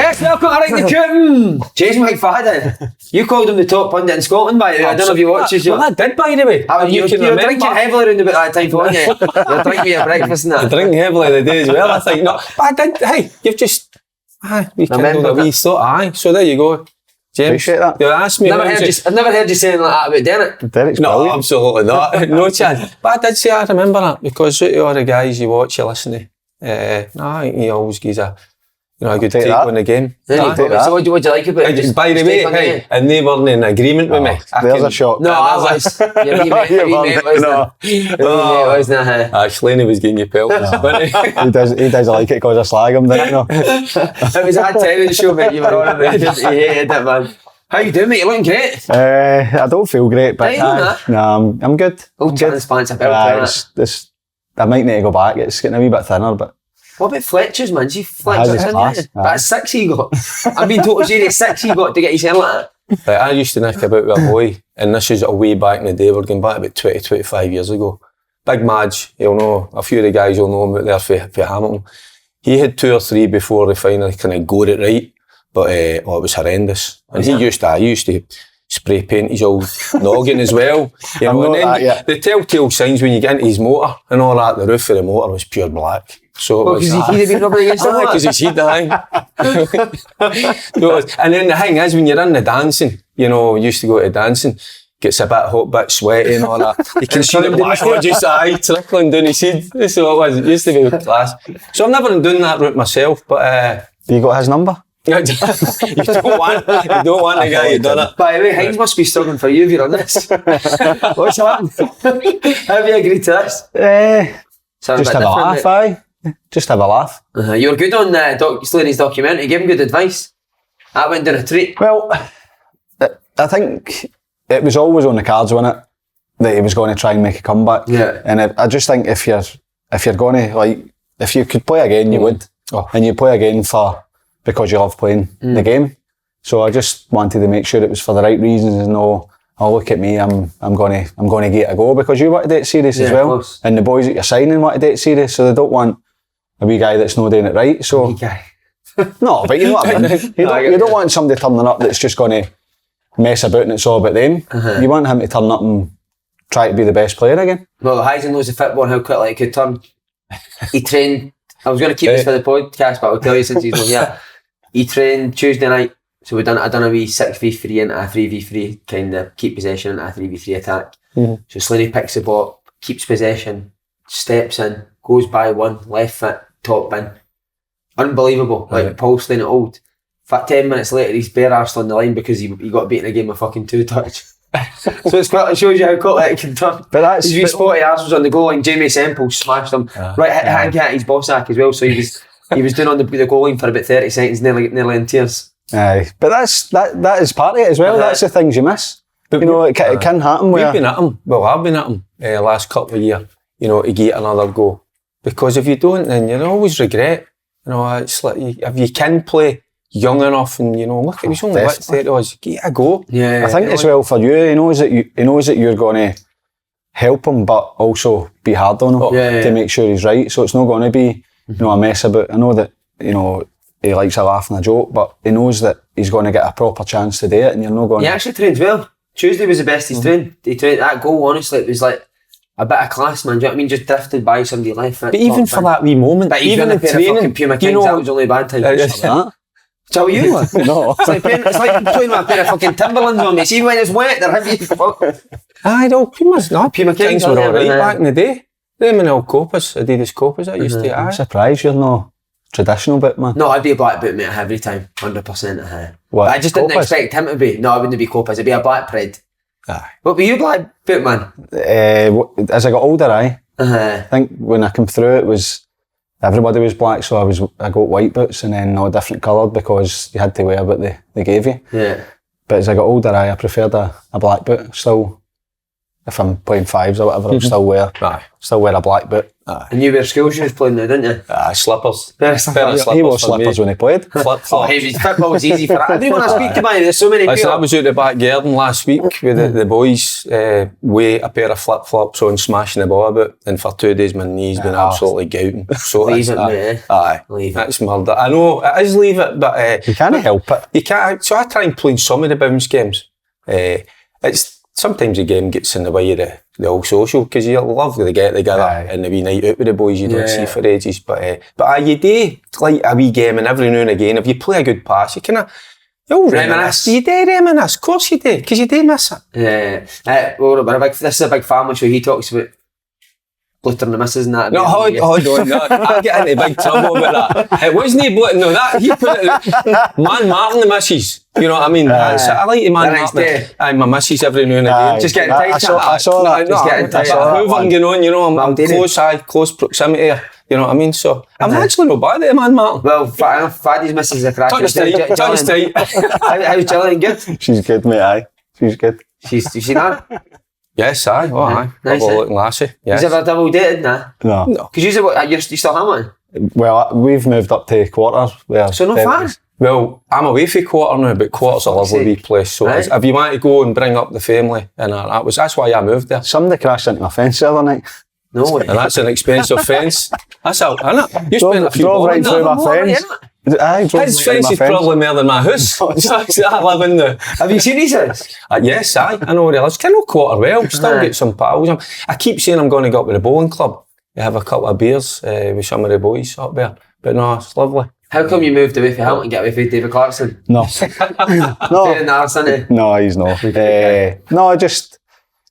Yes, welcome to Ring the Curtain. Jason McFadden. You called him the top pundit in Scotland, by the way. I don't know if you watched his show. Well, I did, by the way. You were drinking heavily around about that time, weren't you? You were drinking your breakfast and that. Drinking heavily the day as well, I think. No, but I did. Hey, you've just... we kindled a wee thought. Aye, so there you go. James, appreciate that. You asked me. I've never heard you saying like that about Derek. Derek's no, brilliant. absolutely not. No chance. But I did say I remember that because out of all the guys you watch, you listen to, I think he always gives a good take on the game. So what do you like about it? By the way, hey, and they weren't in agreement with me. There's a shock. No, I was. Your wee mate wasn't it? Slaney was getting your pelt. He does like it because I slag him, doesn't he? No? It was that telly show, mate, you were on it. He hated it, man. How you doing, mate? You're looking great. I don't feel great, but I'm good. Old transplants a belt. I might need to go back. It's getting a wee bit thinner, but... What about Fletcher's, man? See Fletcher's in there? That's 6 he got. I've been told serious 6 he got to get his hair like that. Right, I used to nick about with a boy, and this is a way back in the day. We're going back about 20-25 years ago. Big Madge, he'll know, a few of the guys will know him out there for Hamilton. He had 2 or 3 before they finally kind of got it right, but it was horrendous. And he used to spray paint his old noggin as well. You know, and then the telltale signs when you get into his motor and all that, the roof of the motor was pure black. So because he'd been rubbing against the because he's heat the thing. And then the thing is, when you're in the dancing, used to go to dancing, gets a bit hot, bit sweaty and all that. You can see the black just trickling down his head. That's all it was. It used to be class. So I've never done that route myself, but... you got his number? you don't want the guy who done it. By the way, Hines must be struggling for you if you're on this. What's happened? Have you agreed to this? Just have a laugh, aye. Just have a laugh. You were good on Slaney's documentary. You gave him good advice. That went down a treat. Well, I think it was always on the cards, wasn't it, that he was going to try and make a comeback. Yeah. And I just think if you're going to, if you could play again, you would. Oh. And you play again because you love playing the game. So I just wanted to make sure it was for the right reasons and look at me, I'm going to get a go because you want to date serious as well. And the boys that you're signing want to date serious, so they don't want a wee guy that's not doing it right. So wee guy. No, but you know what I mean. You don't want somebody turning up that's just going to mess about and it's all about them. You want him to turn up and try to be the best player again. Well, Heisen knows the football and how quickly he could turn. He trained. I was going to keep this for the podcast, but I'll tell you since he's not here. He trained Tuesday night, so I done a wee 6v3 into a 3v3 kind of keep possession into a 3v3 attack. So Slaney picks the ball, keeps possession, steps in, goes by one, left foot, top bin. Unbelievable, like Paul Slaney old. In fact, 10 minutes later, he's bare arsed on the line because he got beaten a game with fucking 2-touch. So it shows you how quickly it can turn. But that's his wee spotty arse was on the goal line. Jamie Semple smashed him hit his ball sack as well. So he was doing on the goal line for about 30 seconds, nearly in tears. Aye, but that is part of it as well. That's the things you miss. But it can happen. We've been at him. Well, I've been at him last couple of years. To get another go, because if you don't, then you always regret. It's like if you can play young enough, and look, he's only 30 odds. Get a go. Yeah, I think as well for you, he knows that you're going to help him, but also be hard on him to make sure he's right. So it's not going to be a mess about. I know that he likes a laugh and a joke, but he knows that he's going to get a proper chance to do it, and you're not going. He actually trained well. Tuesday was the best he's trained. He trained that goal. Honestly, it was like a bit of class, man. Do you know what I mean? Just drifted by somebody left foot. But even for that wee moment, but even in training, Puma Kings, that was only bad time. Is that you? No. It's like playing with a pair of fucking Timberlands on me. See when it's wet, they're heavy. I don't. Puma Kings were alright back in the day. Them and old Copas, Adidas Copas, I used to. I'm surprised you're not traditional boot, man. No, I'd be a black boot, mate, every time, 100%. What? I just didn't expect him to be. No, I wouldn't be Copas. It'd be a black Pred. Aye. What were you black boot, man? As I got older, I think when I came through, it was everybody was black, so I got white boots and then all different coloured because you had to wear what they gave you. Yeah. But as I got older, I preferred a black boot. Still if I'm playing fives or whatever, I'll still wear a black boot. And you wear school shoes playing now, didn't you? Slippers. He wore slippers when he played. Football was easy for everyone I speak to, man. There's so many people. I was out the back garden last week with the boys, with a pair of flip-flops on, smashing the ball about, and for 2 days my knee's been absolutely gouting. So leave it, mate. Leave it. That's murder. I know, it is leave it, but... you can't help it. You can't. So I try and play in some of the bounce games. It's sometimes the game gets in the way of the whole social, because you love to get together and the wee night out with the boys you don't see for ages. But you do like a wee game, and every now and again, if you play a good pass, you'll reminisce. You do reminisce, of course you do, because you do miss it. This is a big family show. He talks about blootering the missus and that. No, hold on. No, I get into big trouble about that. It wasn't he blootering, no, that, he put it, man Martin the missus. You know what I mean? I like the man Martin. My missus every now and again. Just getting tight. I saw that. Just getting tight. Hoovering going on, you know, I'm close proximity. You know what I mean? So, I'm actually not bad at the man Martin. Well, Faddy's missus is a crack. Touch tight. How's Gillian good? She's good, mate, aye. She's good. You seen her? Yes, aye. Oh, aye. Nice, looking lassie. Yes. He's ever double dated, nah? No. Because you still Hamilton? Well, we've moved up to Quarters. So no far? Well, I'm away for Quarter now, but Quarter's a lovely wee place. So if you want to go and bring up the family, and that's why I moved there. Somebody crashed into my fence the other night. No way. And that's an expensive fence. That's out, isn't it? You spent a few drove right through my fence. His fence is probably more than my house. I live in the... Have you seen his house? Yes, I know where he lives. I know Quarter well. Still get some pals. I keep saying I'm going to go up with the bowling club. You have a couple of beers with some of the boys up there. But no, it's lovely. How come you moved away from Hamilton and get away from David Clarkson? No. No, he's not. No, I just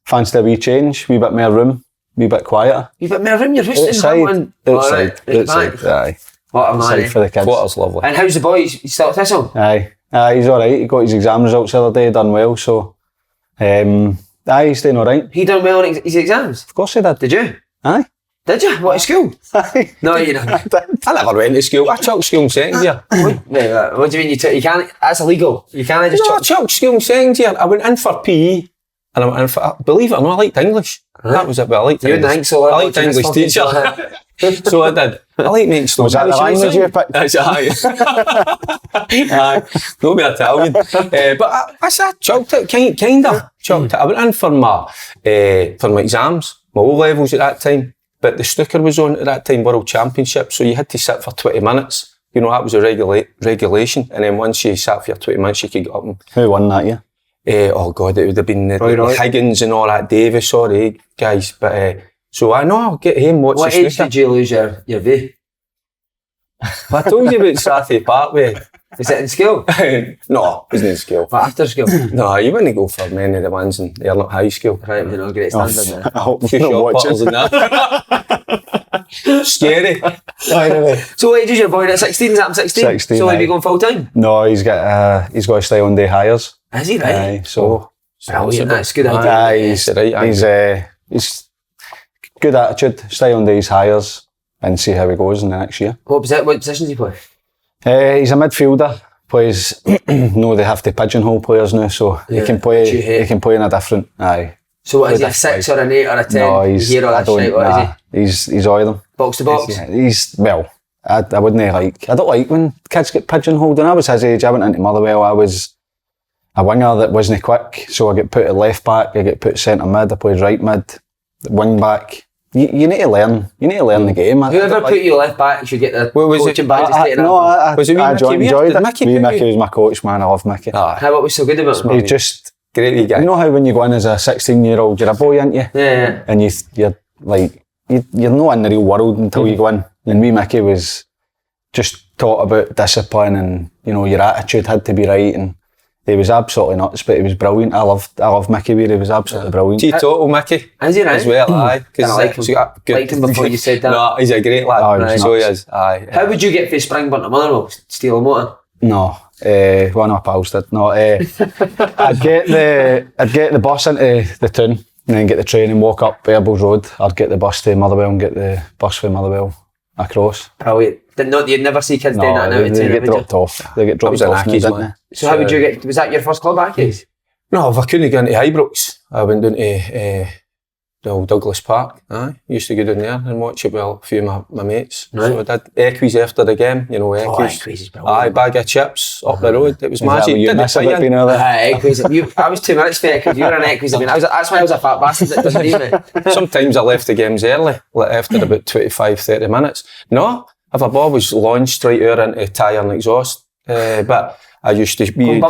fancied a wee change, wee bit more room, wee bit quieter. Wee bit more room? You're housing Hamilton? Outside, aye. What a man, for the kids. Quarter's lovely. And how's the boys? You still at Thistle? Aye, he's alright. He got his exam results the other day, done well, so... he's doing alright. He done well in his exams? Of course he did. Did you? Aye. Did you? What, at school? Aye. No, you didn't. I never went to school. I chucked school in second year. What do you mean you can't? That's illegal. You can't just I chucked school in second year. I went in for PE. And I went in for, believe it or not, I liked English. That was it, but I liked English. You didn't think so? I liked English teacher. So I did. I like making stories. Was that the language you picked? That's aye. No be Italian. But I chucked it, kind of chucked it. I went in for my exams, my O-levels at that time. But the snooker was on at that time, World Championship, so you had to sit for 20 minutes. You know, that was a regulation. And then once you sat for your 20 minutes, you could get up and... Who won that year? Oh God, it would have been the Higgins and all that, Davis, sorry guys. But so I know I'll get him. What age did you lose your V? I told you about Strathy Parkway. Is it in school? No, it wasn't in school. What, after school? No, you wouldn't go for many of the ones in they're not high school. Right, you're not great standard now. I hope you're not watching. Scary. So what age is your boy at 16? Is that 16? 16. So will he be going full time? No, he's got to stay on day hires. Is he right? Aye, so brilliant, that's good idea. He's good attitude, stay on days hires and see how he goes in the next year. What position does he play? He's a midfielder. Plays no, they have to pigeonhole players now, so he can play in a different So what is he, a 6 or an 8 or a 10? No, he's all of them. Box to box? I wouldn't I don't like when kids get pigeonholed. When I was his age, I went into Motherwell, I was a winger that wasn't quick, so I get put at left back, I get put centre mid, I played right mid, wing back. You need to learn the game. Whoever put you left back should get the coaching badge to straighten up. I enjoyed it. Mickey was my coach, man. I love Mickey. What was so good about him? He's just great guy. You know how when you go in as a 16-year-old, you're a boy, aren't you? Yeah. And you're not in the real world until you go in. And Mickey was just taught about discipline and, you know, your attitude had to be right, and he was absolutely nuts, but he was brilliant. I love Mickey Weir, he was absolutely brilliant. Teetotal Mickey. Is he right? As well, aye. I liked him before you said that. No, he's a great lad. So he is, aye. How would you get for Springburn to Motherwell? Steal a motor? No, one of my pals did. No, I'd get the bus into the town and then get the train and walk up Airbles Road. I'd get the bus to Motherwell and get the bus from Motherwell across. Brilliant. You'd never see kids doing that now. They get dropped off. They get dropped off. So how would you get? Was that your first club, Ackies? No, if I couldn't get into Ibrox, I went down to Douglas Park. Used to go down there and watch it with a few of my mates. Right. So I did Equis after the game, Equis. Equis is brilliant. Bag of chips up the road. It was magic. You miss a bit being out there? Equis. I was 2 minutes for Equis. You were an Equis. That's why I was a fat bastard that doesn't leave me. Sometimes I left the games early, like after about 25-30 minutes. No, if a ball was launched straight out into tyre and exhaust, but I used to we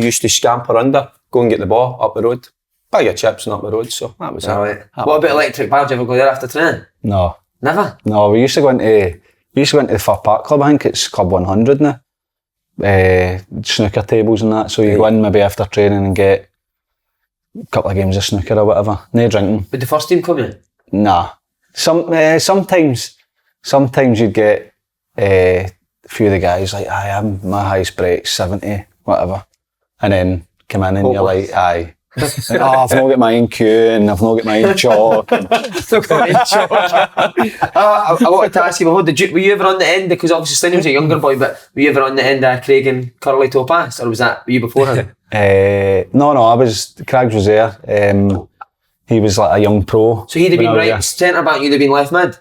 used to scamper under, go and get the ball up the road. Bag of chips and up the road, so that was it. Right. What about electric bar? Do you ever go there after training? No. Never? No, we used to go into the Fir Park Club. I think it's Club 100 now. Snooker tables and that, so you go in maybe after training and get a couple of games of snooker or whatever. No drinking. Would the first team come in? Nah. Sometimes you'd get a few of the guys like, my highest break's 70, whatever. And then come in and you're like, aye. I've not got my own cue and I've not got my own chalk. I wanted to ask you, were you ever on the end, because obviously Slinny was a younger boy, but were you ever on the end of Craig and Curly Topaz, or were you before him? Craigs was there. He was like a young pro. So he'd have been right centre back, you'd have been left mid?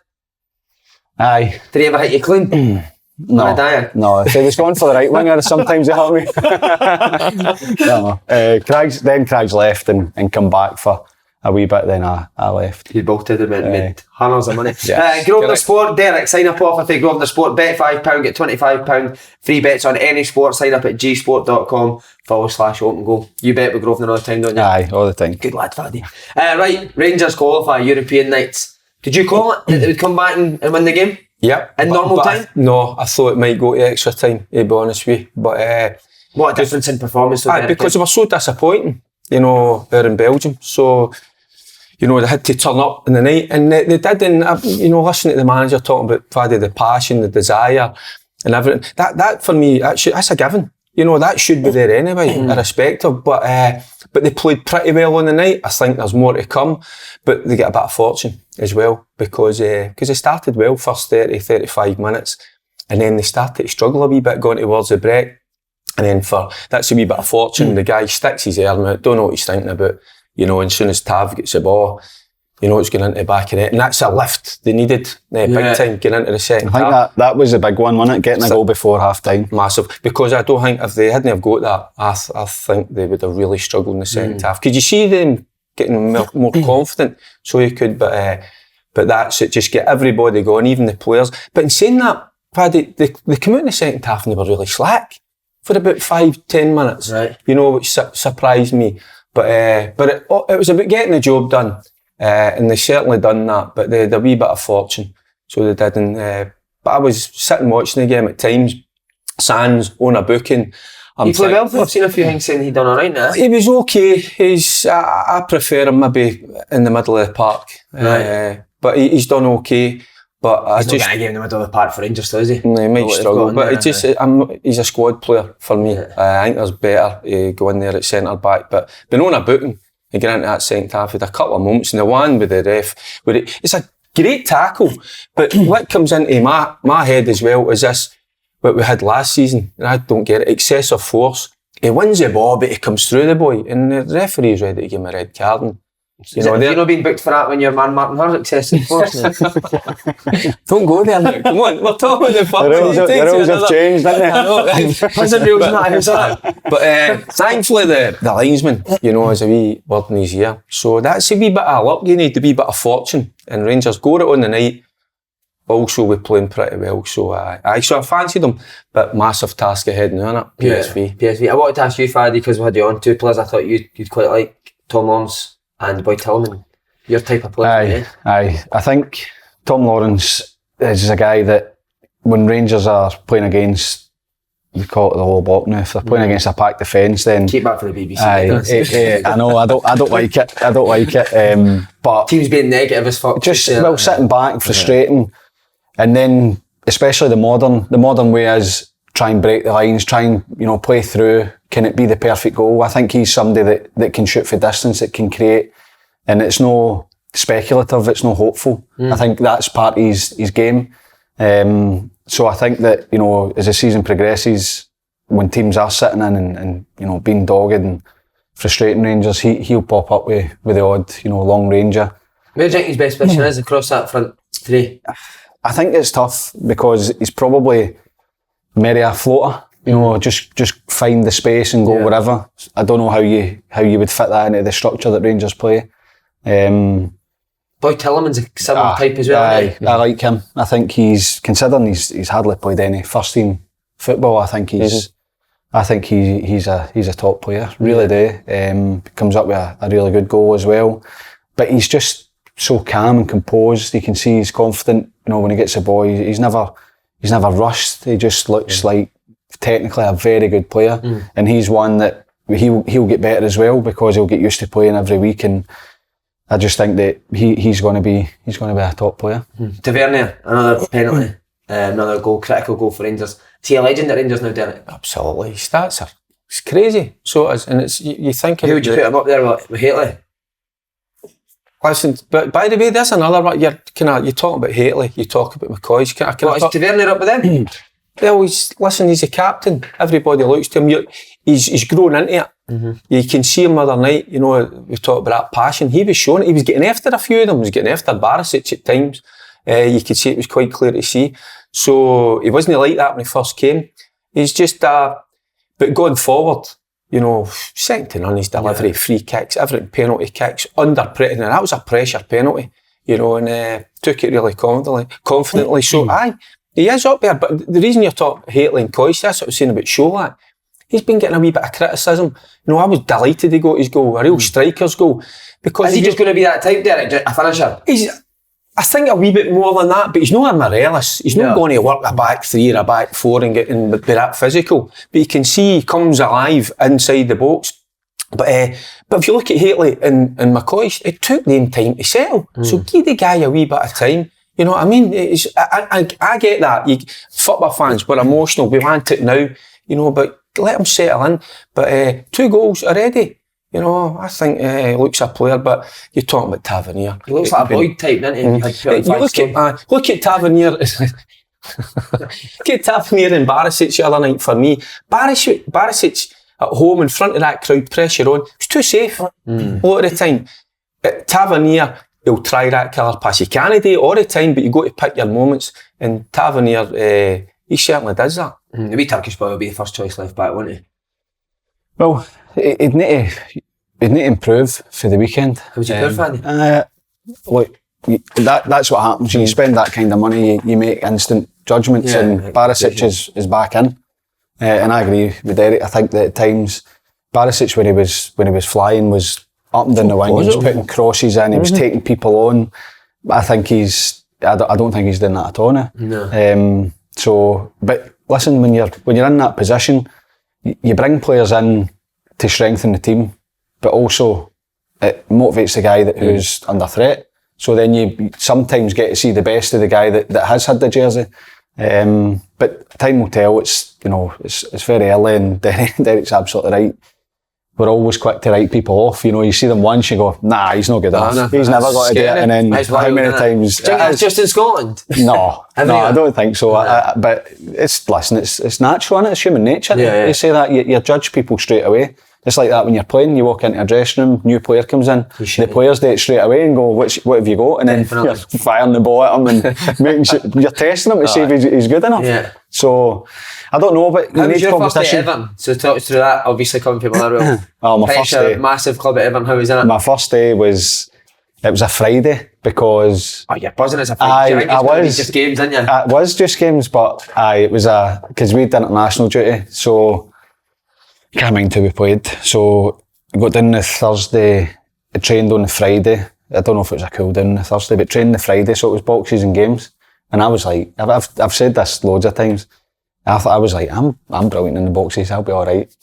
Aye. Did he ever hit you clean? No, if he was going for the right winger, sometimes he helped me. No. Craigs left and come back for a wee bit, then I left. You bolted him in mid. Hundreds of money. Yes. Grosvenor Sport, Derek, sign up offer for Grosvenor Sport. Bet £5, get £25 free bets on any sport. Sign up at gsport.com/open goal. You bet with Grosvenor all the time, don't you? Aye, all the time. Good lad, Faddy. Right, Rangers qualify European nights. Did you call it that they would come back and win the game? Yep. In normal time? I thought it might go to extra time, to be honest with you. But what a difference in performance. Because they were so disappointing, there in Belgium. So, they had to turn up in the night. And they did, and listening to the manager talking about Paddy, the passion, the desire and everything. That for me, that's a given. That should be there anyway, irrespective. But they played pretty well on the night. I think there's more to come. But they get a bit of fortune as well, because they started well first 30-35 minutes, and then they started to struggle a wee bit going towards the break, and then that's a wee bit of fortune. The guy sticks his arm out, don't know what he's thinking about, and as soon as Tav gets the ball, it's going into the back of it, and that's a lift they needed big time getting into the second half. I think that was a big one, wasn't it? Getting a goal before half time. Massive, because I don't think if they hadn't have got that, I think they would have really struggled in the second half. Could you see them getting more confident? So you could, but that's it. Just get everybody going, even the players. But in saying that, Paddy, they came out in the second half and they were really slack for about 5-10 minutes. Right. Which surprised me. But it was about getting the job done, and they certainly done that. But they had a wee bit of fortune, so they didn't. But I was sitting watching the game at times. Sands on a booking. He played well. I've seen a few things saying he done alright now. He was okay. I prefer him maybe in the middle of the park. Right. But he's done okay. But he's not getting a game in the middle of the park for Rangers, though, is he? No, he might struggle. But he's a squad player for me. Yeah. I think there's better going there at centre back. But been on a booking and getting into that second half, he had a couple of moments. And the one with the ref, it's a great tackle. But what comes into my head as well is this, what we had last season, and I don't get it, excessive force. He wins the ball, but he comes through the boy, and the referee's ready to give him a red card. And, you're not being booked for that when your man Martin Hurd excessive force. Don't go there, look. Come on, we're talking about the fuck. The rules have changed, haven't they? Prison rules not. But thankfully the linesman, has a wee word in his ear. So that's a wee bit of luck. You need a wee bit of fortune. And Rangers got it on the night. Also, we're playing pretty well, so I fancied them, but massive task ahead now, innit? PSV. I wanted to ask you, Faddy, because we had you on, two players I thought you'd quite like, Tom Lawrence and Boy Tillman. Your type of player. Aye. I think Tom Lawrence is a guy that when Rangers are playing against, we call it the low block now, if they're playing against a packed defence, then keep that for the BBC. I know, I don't like it. But teams being negative as fuck. Just sitting back, frustrating. And then, especially the modern way is try and break the lines, try and, play through. Can it be the perfect goal? I think he's somebody that can shoot for distance, that can create. And it's no speculative, it's no hopeful. I think that's part of his game. So I think that, as the season progresses, when teams are sitting in and being dogged and frustrating Rangers, he'll pop up with the odd, long ranger. Where do you think his best position is across that front three? I think it's tough because he's probably maybe a floater. You know, just find the space and go wherever. I don't know how you would fit that into the structure that Rangers play. Boy, Tillerman's a similar type as well. I like him. I think considering he's hardly played any first team football. I think he's a top player. Really do. Comes up with a really good goal as well. But he's just so calm and composed. You can see he's confident. You know, when he gets the ball, he's never rushed. He just looks like technically a very good player, and he's one that he'll get better as well because he'll get used to playing every week. And I just think that he's going to be a top player. Tavernier, another penalty, another goal, critical goal for Rangers. Is he a legend at Rangers now, Derek? Absolutely, his stats are crazy. So it is, and it's you think. Who would you put him up there with Haley? Listen, but by the way, there's another one. You're talking about Haley, you talk about McCoy. Is Tavernier up with them? Well, he's a captain. Everybody looks to him. He's grown into it. You can see him the other night, you know, we talked about that passion. He was showing it. He was getting after a few of them. He was getting after Barisic at times. You could see it was quite clear to see. So he wasn't like that when he first came. He's just, but going forward, you know, second to none, his delivery, free kicks, everything, penalty kicks, under pressure. That was a pressure penalty, you know, and took it really confidently. So, he is up there. But the reason you're talking Haley and Coyce, that's what I was saying about Sholak. He's been getting a wee bit of criticism. You know, I was delighted he got his goal, a real striker's goal. Because is he just going to be that type, Derek, a finisher? I think a wee bit more than that, but he's not a Morelos. He's not going to work a back three or a back four and be that physical. But you can see he comes alive inside the box. But if you look at Haley and McCoy, it took them time to settle. So give the guy a wee bit of time. You know what I mean? I get that. Football fans, we're emotional. We want it now. You know, but let him settle in. But 2 goals already. You know, I think he looks a player, but you're talking about Tavernier. He looks like a Boyd type, doesn't he? Look at Tavernier. Look at Tavernier and Barisic the other night for me. Barisic at home in front of that crowd, pressure on. He's too safe a lot of the time. Tavernier, he'll try that killer pass. You can't do it all the time, but you got to pick your moments. And Tavernier, he certainly does that. The wee Turkish boy will be the first choice left back, won't he? Well, he'd need to improve for the weekend. How would you improve, Fanny? Look, that's what happens. When you spend that kind of money, you make instant judgments, and Barisic is back in. And I agree with Eric. I think that at times, Barisic, when he was flying, was up and down the wing. He was putting crosses in. He was taking people on. I think I don't think he's doing that at all now. No. But listen, when you're in that position, you bring players in to strengthen the team, but also it motivates the guy who's under threat. So then you sometimes get to see the best of the guy that has had the jersey. But time will tell. It's very early, and Derek's absolutely right. We're always quick to write people off. You know, you see them once, you go, nah, he's not good enough. He's never got to do it. And then how many times? Do you think it's just in Scotland? No, I don't think so. But it's natural, and it's human nature. You say that, you judge people straight away. It's like that when you're playing, you walk into a dressing room, new player comes in, the players do it straight away and go, what have you got? And then you're firing the ball at him and making sure, you're testing him to see if he's good enough. Yeah. So, I don't know, but how was your first day at Everton? So talk us through that, obviously coming from Motherwell. My first day, massive club at Everton, how was that? My first day was a Friday because... Oh, you're buzzing as a Friday. I was. Just games, didn't you? It was just games, but it was because we had international duty, so... I can't mind who we played. So I got down the Thursday, I trained on the Friday. I don't know if it was a cool down on the Thursday, but trained the Friday, so it was boxes and games. And I was like, I've said this loads of times. I was like, I'm brilliant in the boxes, I'll be alright.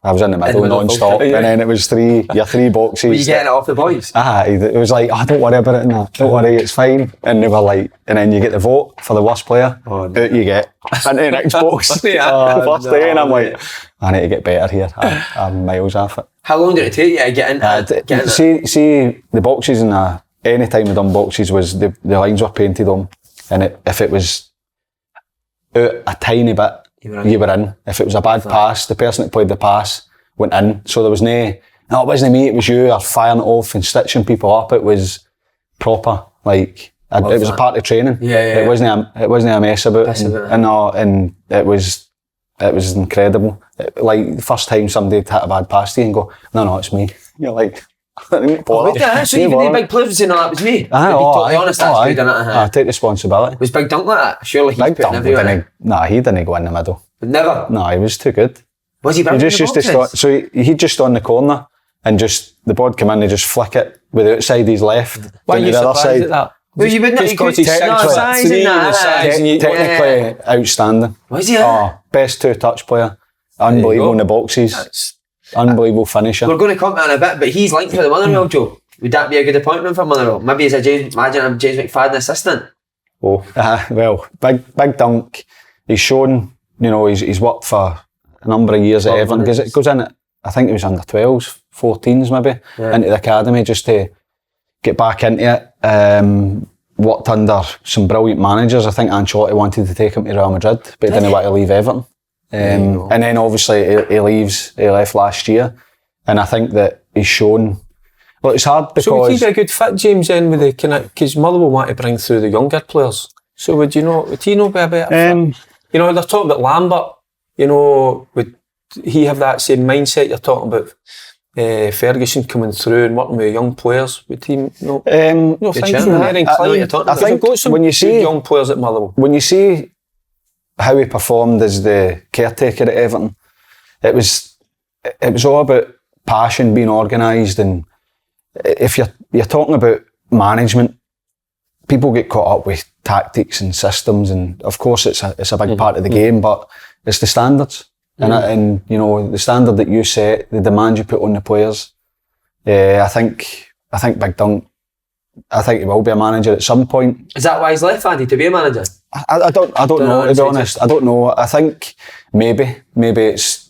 I was in the middle non-stop, and then it was three boxes. Were you getting it off the boys? It was like, don't worry about it now, don't worry, it's fine. And they were like, and then you get the vote for the worst player, out you get, into the next box. First day, and I'm like, I need to get better here, I'm miles off it. How long did it take you to get into See, the boxes any time we done boxes was the lines were painted on, and if it was out a tiny bit, you were in. If it was a bad pass, the person that played the pass went in. So there was no, it wasn't me, it was you, or firing it off and stitching people up. It was proper. Like it was a part of training. Yeah. It wasn't a mess about it. And it was incredible. Like the first time somebody hit a bad pass to you and go, no, it's me. You're like, I didn't bother. So even the big players would say, no, that was me. To be totally honest, that's good, isn't it? I take responsibility. Was Big Dunk like that? Surely he's putting everywhere. He didn't go in the middle. Never? No, he was too good. Was he big in the boxes? So he'd just on the corner and just, the ball come in and just flick it with the outside his left. Why are you surprised at that? Well, you wouldn't technically outstanding. Was he? Best two-touch player. Unbelievable in the boxes. Unbelievable finisher. We're going to come to that in a bit, but he's linked with the Motherwell, Joe. Would that be a good appointment for Motherwell? Maybe as a James McFadden assistant? Well, Big Dunk, he's shown, he's worked for a number of years at Everton, because it goes in at, I think it was under 12s, 14s maybe, into the academy just to get back into it. Worked under some brilliant managers. I think Ancelotti wanted to take him to Real Madrid, but he didn't want to leave Everton. And then obviously he left last year, and I think that he's shown. Well, it's hard because. So would he be a good fit, James, then with the because Motherwell want to bring through the younger players. So would he not be a better fit? They're talking about Lambert. Would he have that same mindset you're talking about? Ferguson coming through and working with young players. Would he not? I think when you see young players at Motherwell, when you see how he performed as the caretaker at Everton, it was all about passion, being organised, and if you're talking about management, people get caught up with tactics and systems, and of course it's a big part of the game, but it's the standards. And the standard that you set, the demand you put on the players. I think Big Dunk, I think he will be a manager at some point. Is that why he's left, Andy, to be a manager? I don't know, to be honest. I don't know. I think maybe it's,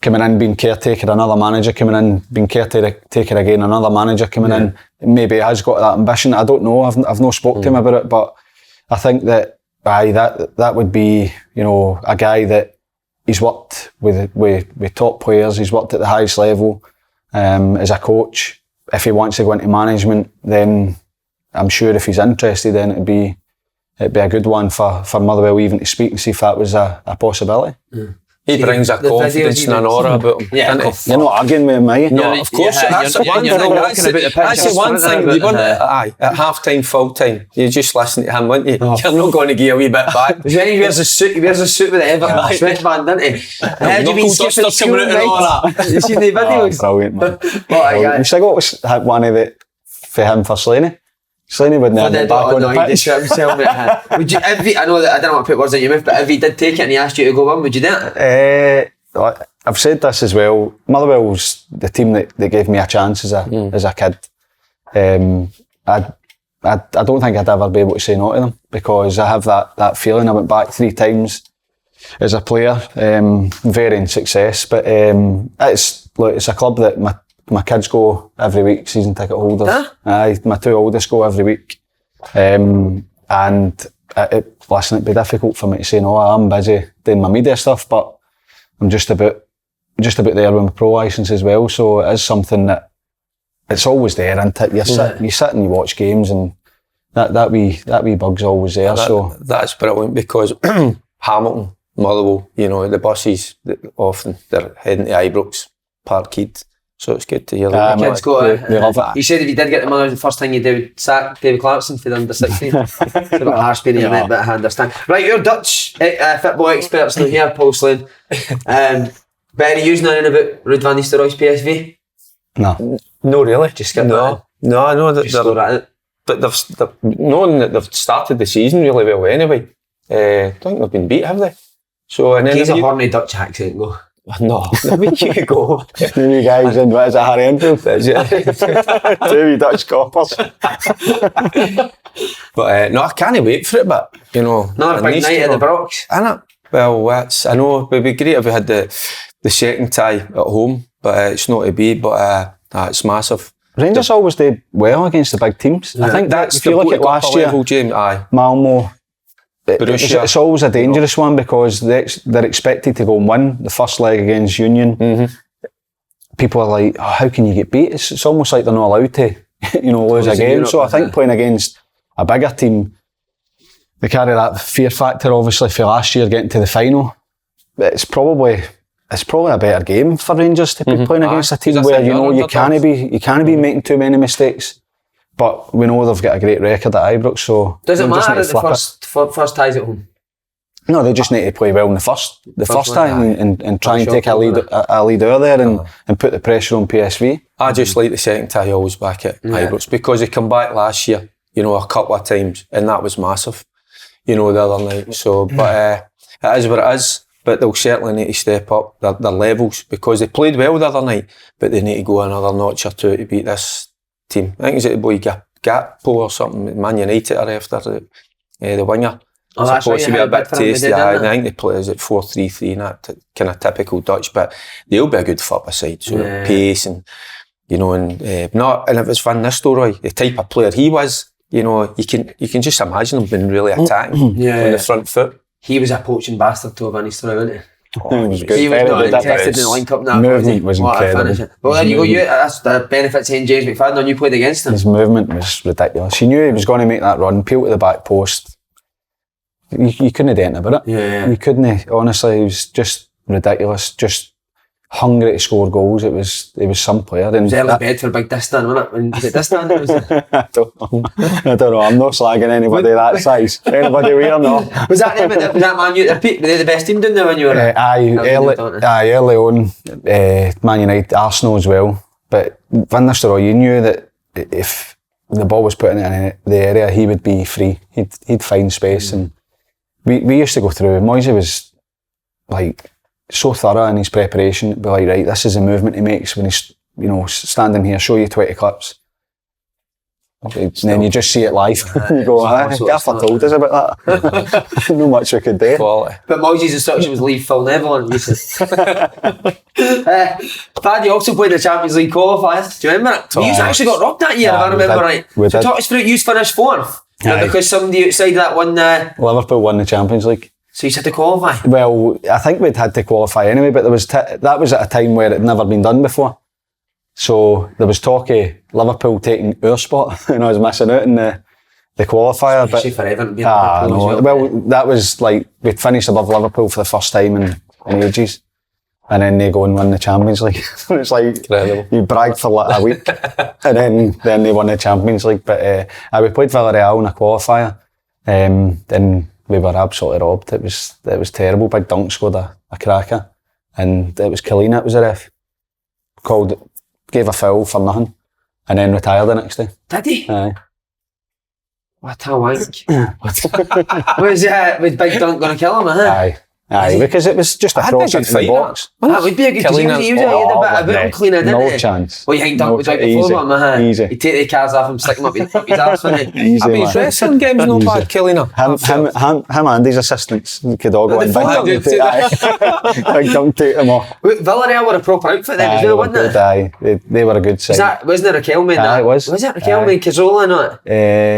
coming in, being caretaker, another manager coming in, being caretaker again, another manager coming in. Maybe he has got that ambition. I don't know. I've not spoke to him about it, but I think that that would be, a guy that he's worked with top players. He's worked at the highest level as a coach. If he wants to go into management, then I'm sure if he's interested, then it'd be a good one for Motherwell even to speak and see if that was a possibility. He brings a confidence and an aura about him. You're not arguing with me. No, of course. That's the one thing. At half-time, full-time, you just listen to him, wouldn't you? You're not going to give a wee bit back. When he wears a suit with the Everton sweatband, doesn't he? Knuckle duster coming out and all that. You seen the videos? Brilliant, man. You still got one of it for him for Slaney. Slaney wouldn't have it back on the pitch. Would you, I know that I don't want to put words in your mouth, but if he did take it and he asked you to go on, would you do it? I've said this as well. Motherwell's the team that gave me a chance as a kid. I don't think I'd ever be able to say no to them, because I have that feeling. I went back 3 times as a player, varying success, but it's a club that my kids go every week, season ticket holders. Huh? My 2 oldest go every week. It'd be difficult for me to say no. I'm busy doing my media stuff, but I'm just about there with my pro licence as well. So it is something that it's always there, isn't it? You sit and you watch games, and that wee bug's always there. That's brilliant, because Hamilton, Motherwell, the buses often they're heading to Ibrox, Parkhead. So it's good to hear that. Kids go to he said if he did get the Motherwell, the first thing he'd do would sack David Clarkson for the under 16. It's a bit harsh being in it, but I understand. Right, you're Dutch football experts now here, Paul Slane. But any using anything about Ruud van Nistelrooy's PSV? No, really. Just skip that. No, I know that they've started the season really well anyway. I don't think they've been beat, have they? So and then he's a horny Dutch accent, go. No, you go. You guys in what is it, Harry Enfield? 2 Dutch coppers. But no, I can't wait for it. But not a big night at the Brox, innit? Well, I know it would be great if we had the second tie at home, but it's not to be. But it's massive. Rangers always do well against the big teams. I think that's if you look at last year, Malmo. It's always a dangerous one, because they're expected to go and win the first leg against Union. People are like, how can you get beat? It's almost like they're not allowed to lose a game. So I think playing against a bigger team, they carry that fear factor obviously for last year getting to the final. It's probably a better game for Rangers to be playing against a team where you can't be making too many mistakes. But we know they've got a great record at Ibrox, so does it matter that the first tie's at home? No, they just need to play well in the first tie and try and take a lead out there and put the pressure on PSV. I just like the second tie always back at Ibrox because they come back last year, a couple of times, and that was massive, the other night. So, but it is what it is. But they'll certainly need to step up their levels because they played well the other night, but they need to go another notch or two to beat this team. I think it's the boy Gatpo or something, Man United are after the winger. It's supposed to be a bit tasty. I think they play 4-3-3 and that kind of typical Dutch, but they'll be a good football side. So pace and and if it was Van Nistelrooy, the type of player he was, you can just imagine him being really attacking on the front foot. He was a poaching bastard to Van Nistelrooy, wasn't he? He was good. He was not interested in the link-up now. Movement was incredible. Well, there you go. That's the benefit of saying James McFadden when you played against him. His movement was ridiculous. He knew he was going to make that run, peel to the back post. You couldn't have done anything about it. Yeah. You couldn't. Honestly, it was just ridiculous. Just hungry to score goals. It was some player. It was early bed for Big Distan, wasn't it? Was it Distan? I don't know. I'm not slagging anybody that size. Anybody we are not. Was that Man U? Were they the best team down there when you were? Early on, Man United, Arsenal as well. But Van Nistelrooy, you knew that if the ball was put in the area, he would be free. He'd find space, and we used to go through. Moisey was like so thorough in his preparation. It'd be like, right, this is the movement he makes when he's standing here. Show you 20 clips. And then you just see it live. You go, Gaffer told us about that. No much we could do. Quality. But Moisey's instruction was leave Phil Neville on. Paddy also played the Champions League qualifiers. Do you remember it? You actually got robbed that year, if I remember right. So talk us through it. You finished fourth. Because somebody outside that won Liverpool won the Champions League. So you had to qualify? Well, I think we'd had to qualify anyway, but that was at a time where it had never been done before. So there was talk of Liverpool taking our spot, and I was missing out in the qualifier. Especially for Everton being Liverpool. Well, that was like we'd finished above Liverpool for the first time in ages, and then they go and win the Champions League. It's like incredible. You bragged for like a week, and then they won the Champions League. But we played Villarreal in a qualifier, then we were absolutely robbed. It was terrible. Big Dunk scored a cracker, and it was Kalina. It was a ref gave a foul for nothing, and then retired the next day. Did he? Aye. What a wank. Was Big Dunk going to kill him? Aye, because it was just a cross into the box. Well, that would be a good team. He had a bit of cleaner, didn't he? No chance. Well, you think Dunk was right before him? Easy. He'd take the cars off him, stick them up his arse, wouldn't he? Easy, man. Wrestling game's no bad, Kellina. Him and his assistants could all go in. Big Dunk take them off. Villarreal were a proper outfit then as well, wasn't it? Aye, they were a good side. Wasn't it Raquelme? Aye, it was. Was it Raquelme and Cazorla in it?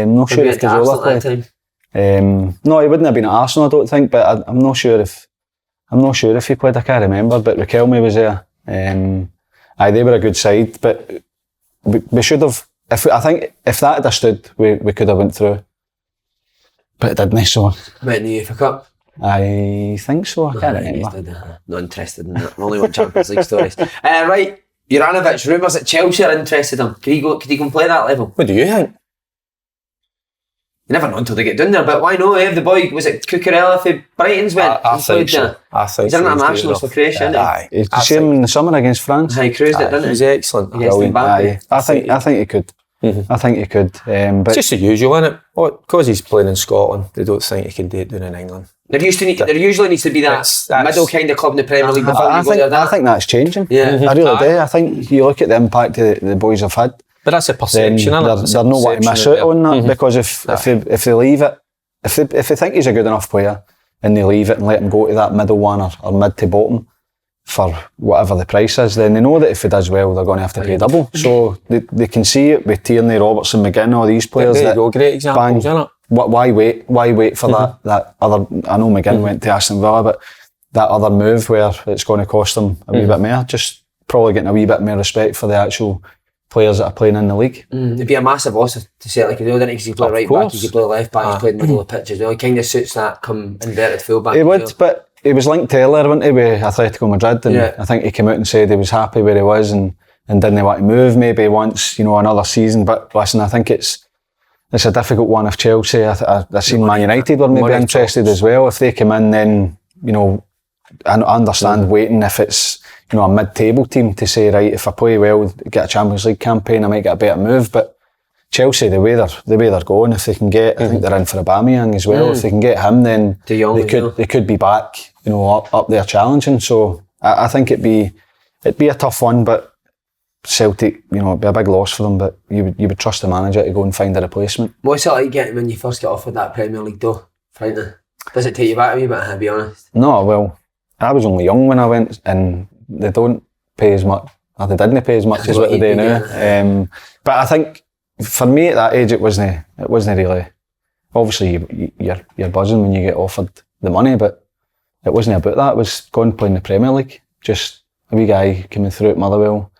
I'm not sure if Cazorla played. No, he wouldn't have been at Arsenal, I don't think, but I'm not sure if he played, I can't remember, but Raquelme was there. They were a good side, but we should have, I think if that had stood, we could have went through. But it didn't, so. Went in the UEFA Cup? I think so, I can't remember. Not interested in that, only want Champions League stories. Right, Juranovic, rumours that Chelsea are interested in him. Could he go and play that level? What do you think? You never know until they get down there, but why not? The boy, was it Cucurella for Brighton's went? I think so. He's international for Croatia, isn't he? Aye. He's the same in the summer against France. He cruised it, didn't he? He's excellent. Aye. I think he could. I think he could. But it's just the usual, isn't it? Because he's playing in Scotland, they don't think he can do it down in England. There usually needs to be that middle kind of club in the Premier League before you go there. I think that's changing. Yeah. I really do. I think you look at the impact the boys have had. But that's a perception, isn't it? They're not want to miss out on that, because if they leave it, if they think he's a good enough player and they leave it and let him go to that middle one or mid to bottom for whatever the price is, then they know that if he does well, they're going to have to pay double. So they can see it with Tierney, Robertson, McGinn, all these players. There you go, great examples, isn't it? Why wait for that other? I know McGinn went to Aston Villa, but that other move where it's going to cost them a wee bit more, just probably getting a wee bit more respect for the actual players that are playing in the league. It'd be a massive loss to Celtic as well, didn't it? Because you play right back, you could play left back, you play in the middle of the pitch as well. It kind of suits that come inverted full back. He would, but he was linked earlier, wasn't he, with Atletico Madrid, and I think he came out and said he was happy where he was and didn't want to move. Maybe once, another season. But listen, I think it's a difficult one. If Chelsea, I seen Man United were maybe interested as well. If they come in, then I understand waiting if it's a mid-table team to say, right, if I play well, get a Champions League campaign, I might get a better move. But Chelsea, the way they're going, if they can get, I think they're in for Aubameyang as well. If they can get him, then they could be back, up there challenging. So I think it'd be a tough one, but Celtic, it'd be a big loss for them. But you would trust the manager to go and find a replacement. What's it like getting when you first get offered that Premier League though? Frightening. Does it take you back a wee bit? To be honest. No, well, I was only young when I went, and they don't pay as much, or they didn't pay as much as what they do now. But I think for me at that age, it wasn't really. Obviously, you're buzzing when you get offered the money, but it wasn't about that. It was going and playing the Premier League. Just a wee guy coming through at Motherwell,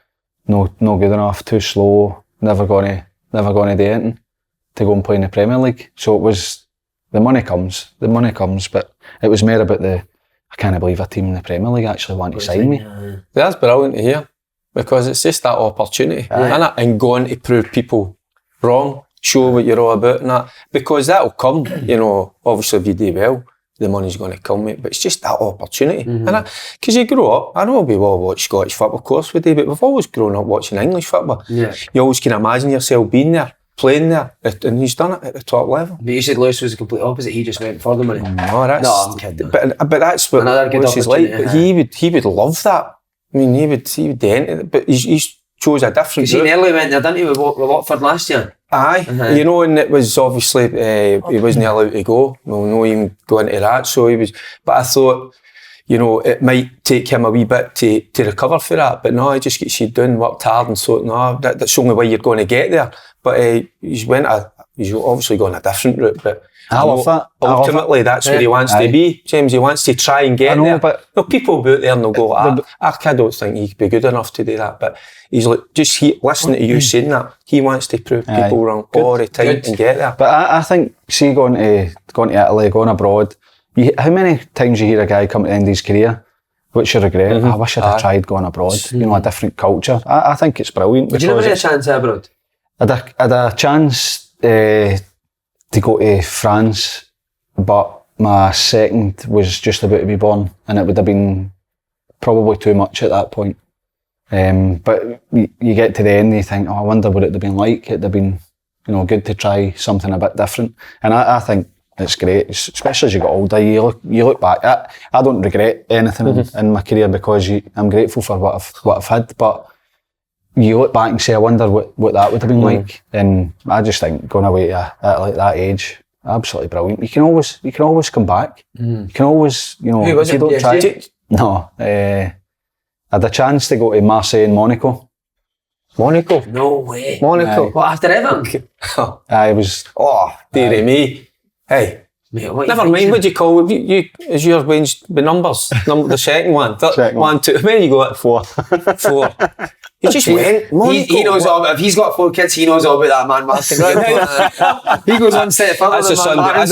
no good enough, too slow, never gonna do anything to go and play in the Premier League. So it was the money comes, but it was more about I can't believe a team in the Premier League actually want to sign me. That's brilliant to hear, because it's just that opportunity, and going to prove people wrong, show what you're all about and that, because that'll come, obviously if you do well, the money's going to come, mate, but it's just that opportunity. And because you grow up, I know we all watch Scottish football, of course we do, but we've always grown up watching English football. You always can imagine yourself being there, playing there, and he's done it at the top level. But you said Lewis was the complete opposite. He just went for the money. No, I'm kidding. But that's what Lewis is like. But he would love that. I mean, he would do anything. But he chose a different route. Because he nearly went there, didn't he, with Watford last year? Aye, and it was obviously he wasn't allowed to go. We'll not even go into that. So he was. But I thought, it might take him a wee bit to recover for that. But no, he just gets you done, worked hard, and thought, no, that's the only way you're going to get there. But he's obviously gone a different route. But I love that. Ultimately, that's where he wants to be. James, he wants to try and get there. But people will be out there and they'll go, I don't think he'd be good enough to do that. But he's like, listening to you saying that, he wants to prove people wrong all the time and get there. But I think, see, going to Italy, going abroad, how many times you hear a guy come to the end of his career, what's your regret? I wish I'd have tried going abroad, a different culture. I think it's brilliant. Would you never get a chance abroad? I'd had a chance to go to France, but my second was just about to be born, and it would have been probably too much at that point. But you get to the end and you think, I wonder what it'd have been like. It'd have been, good to try something a bit different. And I think it's great, especially as you get older. You look back. I don't regret anything in my career, because I'm grateful for what I've had. But you look back and say, I wonder what that would have been like. And I just think going away at like that age, absolutely brilliant. You can always come back. You can always, if you don't try it. No, I had a chance to go to Marseille and Monaco. Monaco? No way. Monaco? What, after Everton? I was... Oh, dearie me. Hey. Mate, never mind, what do you call it? Is yours with numbers? The second one. Second one. 1, 2. Where you go at? 4. 4. You just went. He knows all. If he's got 4 kids, he knows all about that man Martin. He goes on set. That's a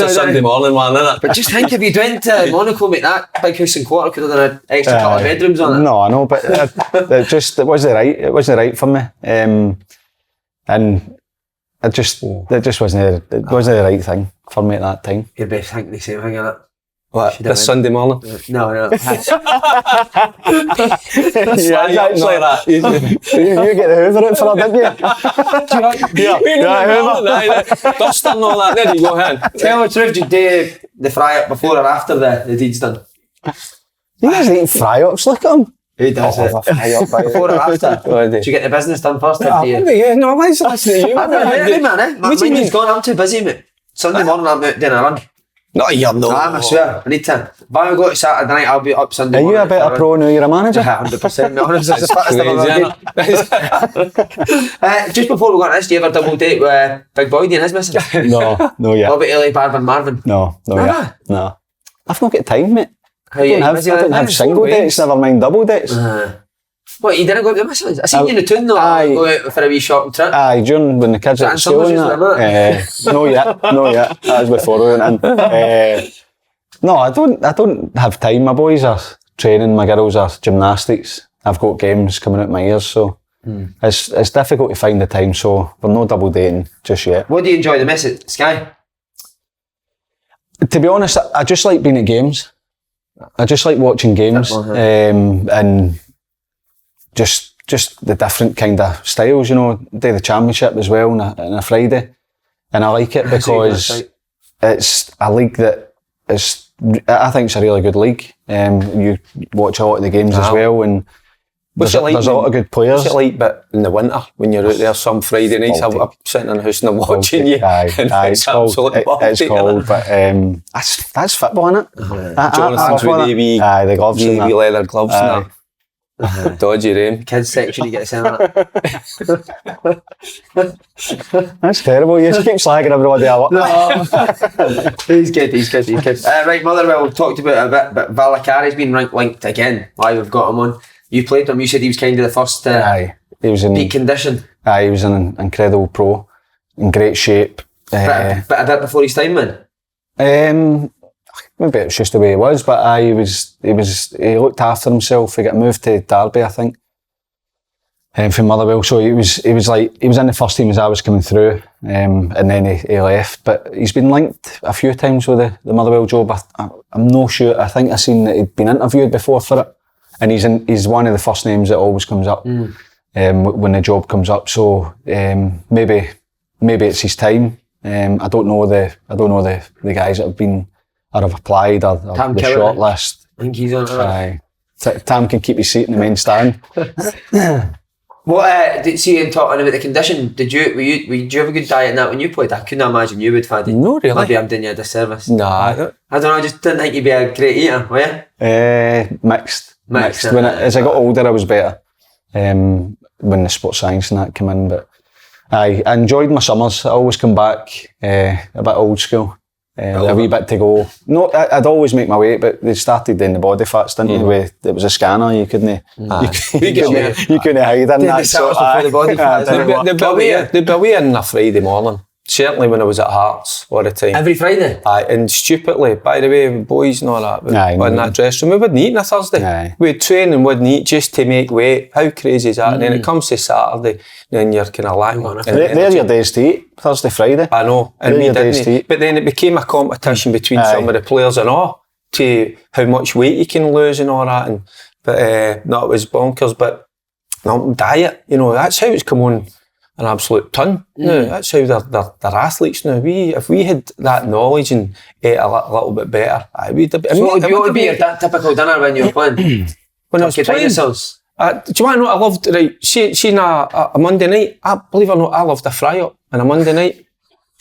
Sunday morning one, isn't it? But just think, if you went to Monaco, mate, that big house and quarter could have done an extra couple of bedrooms on it. No, I know, but it wasn't right. It wasn't right for me, and it just wasn't the right thing for me at that time. You're both thinking the same thing, innit? What, this Sunday morning? No. Yeah, actually that. You get the hoover out for her, didn't you? Yeah, dust and all that. There you go, hen. Tell me the truth, did you do the fry-up before or after the deed's done? You guys eating fry-ups, look at him. Who does it? Before or after? Did you get the business done first? Yeah, no, why is listening to you? Man, my mind's gone, I'm too busy, mate. Sunday morning I'm out doing a run. No, you're not. I swear, I need to. If I go to Saturday night, I'll be up Sunday morning. Are you a better pro now you're a manager? 100%, honestly. It's the fittest I've ever been. Just before we got this, do you ever double date with Big Boydie and his missus? No yet. What about Ellie Barvin Marvin? No yet. No. I've not got time, mate. I don't have single dates, never mind double dates. What, you didn't go up to the missus? I seen you in the tune though. Go out for a wee shopping trip. Aye, during when the kids were at school and that. No yet. That was before we went in. No, I don't have time. My boys are training, my girls are gymnastics. I've got games coming out my ears, so it's difficult to find the time, so we're no double dating just yet. What do you enjoy the most at Sky? To be honest, I just like being at games. I just like watching games, and just the different kind of styles, you know, do the championship as well on a Friday. And I like it because it's a league that I think it's a really good league. You watch a lot of the games as well, and there's a lot of good players. What's it like but in the winter when you're out there some Friday nights? I'm sitting in the house and I'm watching you. It's cold, but that's football, isn't it? Jonathan's with the gloves, the wee leather gloves and that. Dodgy rain. Kids section, you get sent that. That's terrible. You just keep slagging everybody out. No. He's good. Right, Motherwell, we've talked about it a bit, but Valakari's been linked again. Why we've got him on. You played him, you said he was kind of the first he was in peak condition. He was an incredible pro, in great shape. But a bit before his time, man? Maybe it was just the way he was, but he looked after himself. He got moved to Derby, I think, from Motherwell. So he was in the first team as I was coming through, and then he left. But he's been linked a few times with the Motherwell job. I'm not sure. I think I seen that he'd been interviewed before for it, and he's one of the first names that always comes up when the job comes up. So maybe it's his time. I don't know the guys that have been. Or have applied or the short list. I think he's on it. Tam can keep his seat in the main stand. What did you see him talking about the condition? Did you have a good diet in that when you played? I couldn't imagine you would, Faddy. No, really. Maybe I'm doing you a disservice. Nah. I don't know, I just didn't think you'd be a great eater, were you? Mixed. As I got older I was better. When the sports science and that came in, but I enjoyed my summers. I always come back a bit old school. A wee bit to go. No, I'd always make my weight, but they started doing the body fats, didn't they? With it was a scanner, you couldn't hide in that. So they'd be away on a Friday morning. Certainly when I was at Hearts all the time. Every Friday? And stupidly, by the way, boys and all that, in that dress room, we wouldn't eat on a Thursday. We'd train and wouldn't eat just to make weight. How crazy is that? And then it comes to Saturday, then you're kind of lacking. They're your days to eat, Thursday, Friday. I know, and we didn't. But then it became a competition between some of the players and all, to how much weight you can lose and all that. But no, it was bonkers. But no, diet, that's how it's come on. An absolute ton. No, that's how they're athletes now. If we had that knowledge and ate a little bit better, we'd. What would be your typical dinner when you were playing? When I was playing, do you want to know what I loved? Right, see a Monday night. Believe it or not, I loved a fry up on a Monday night.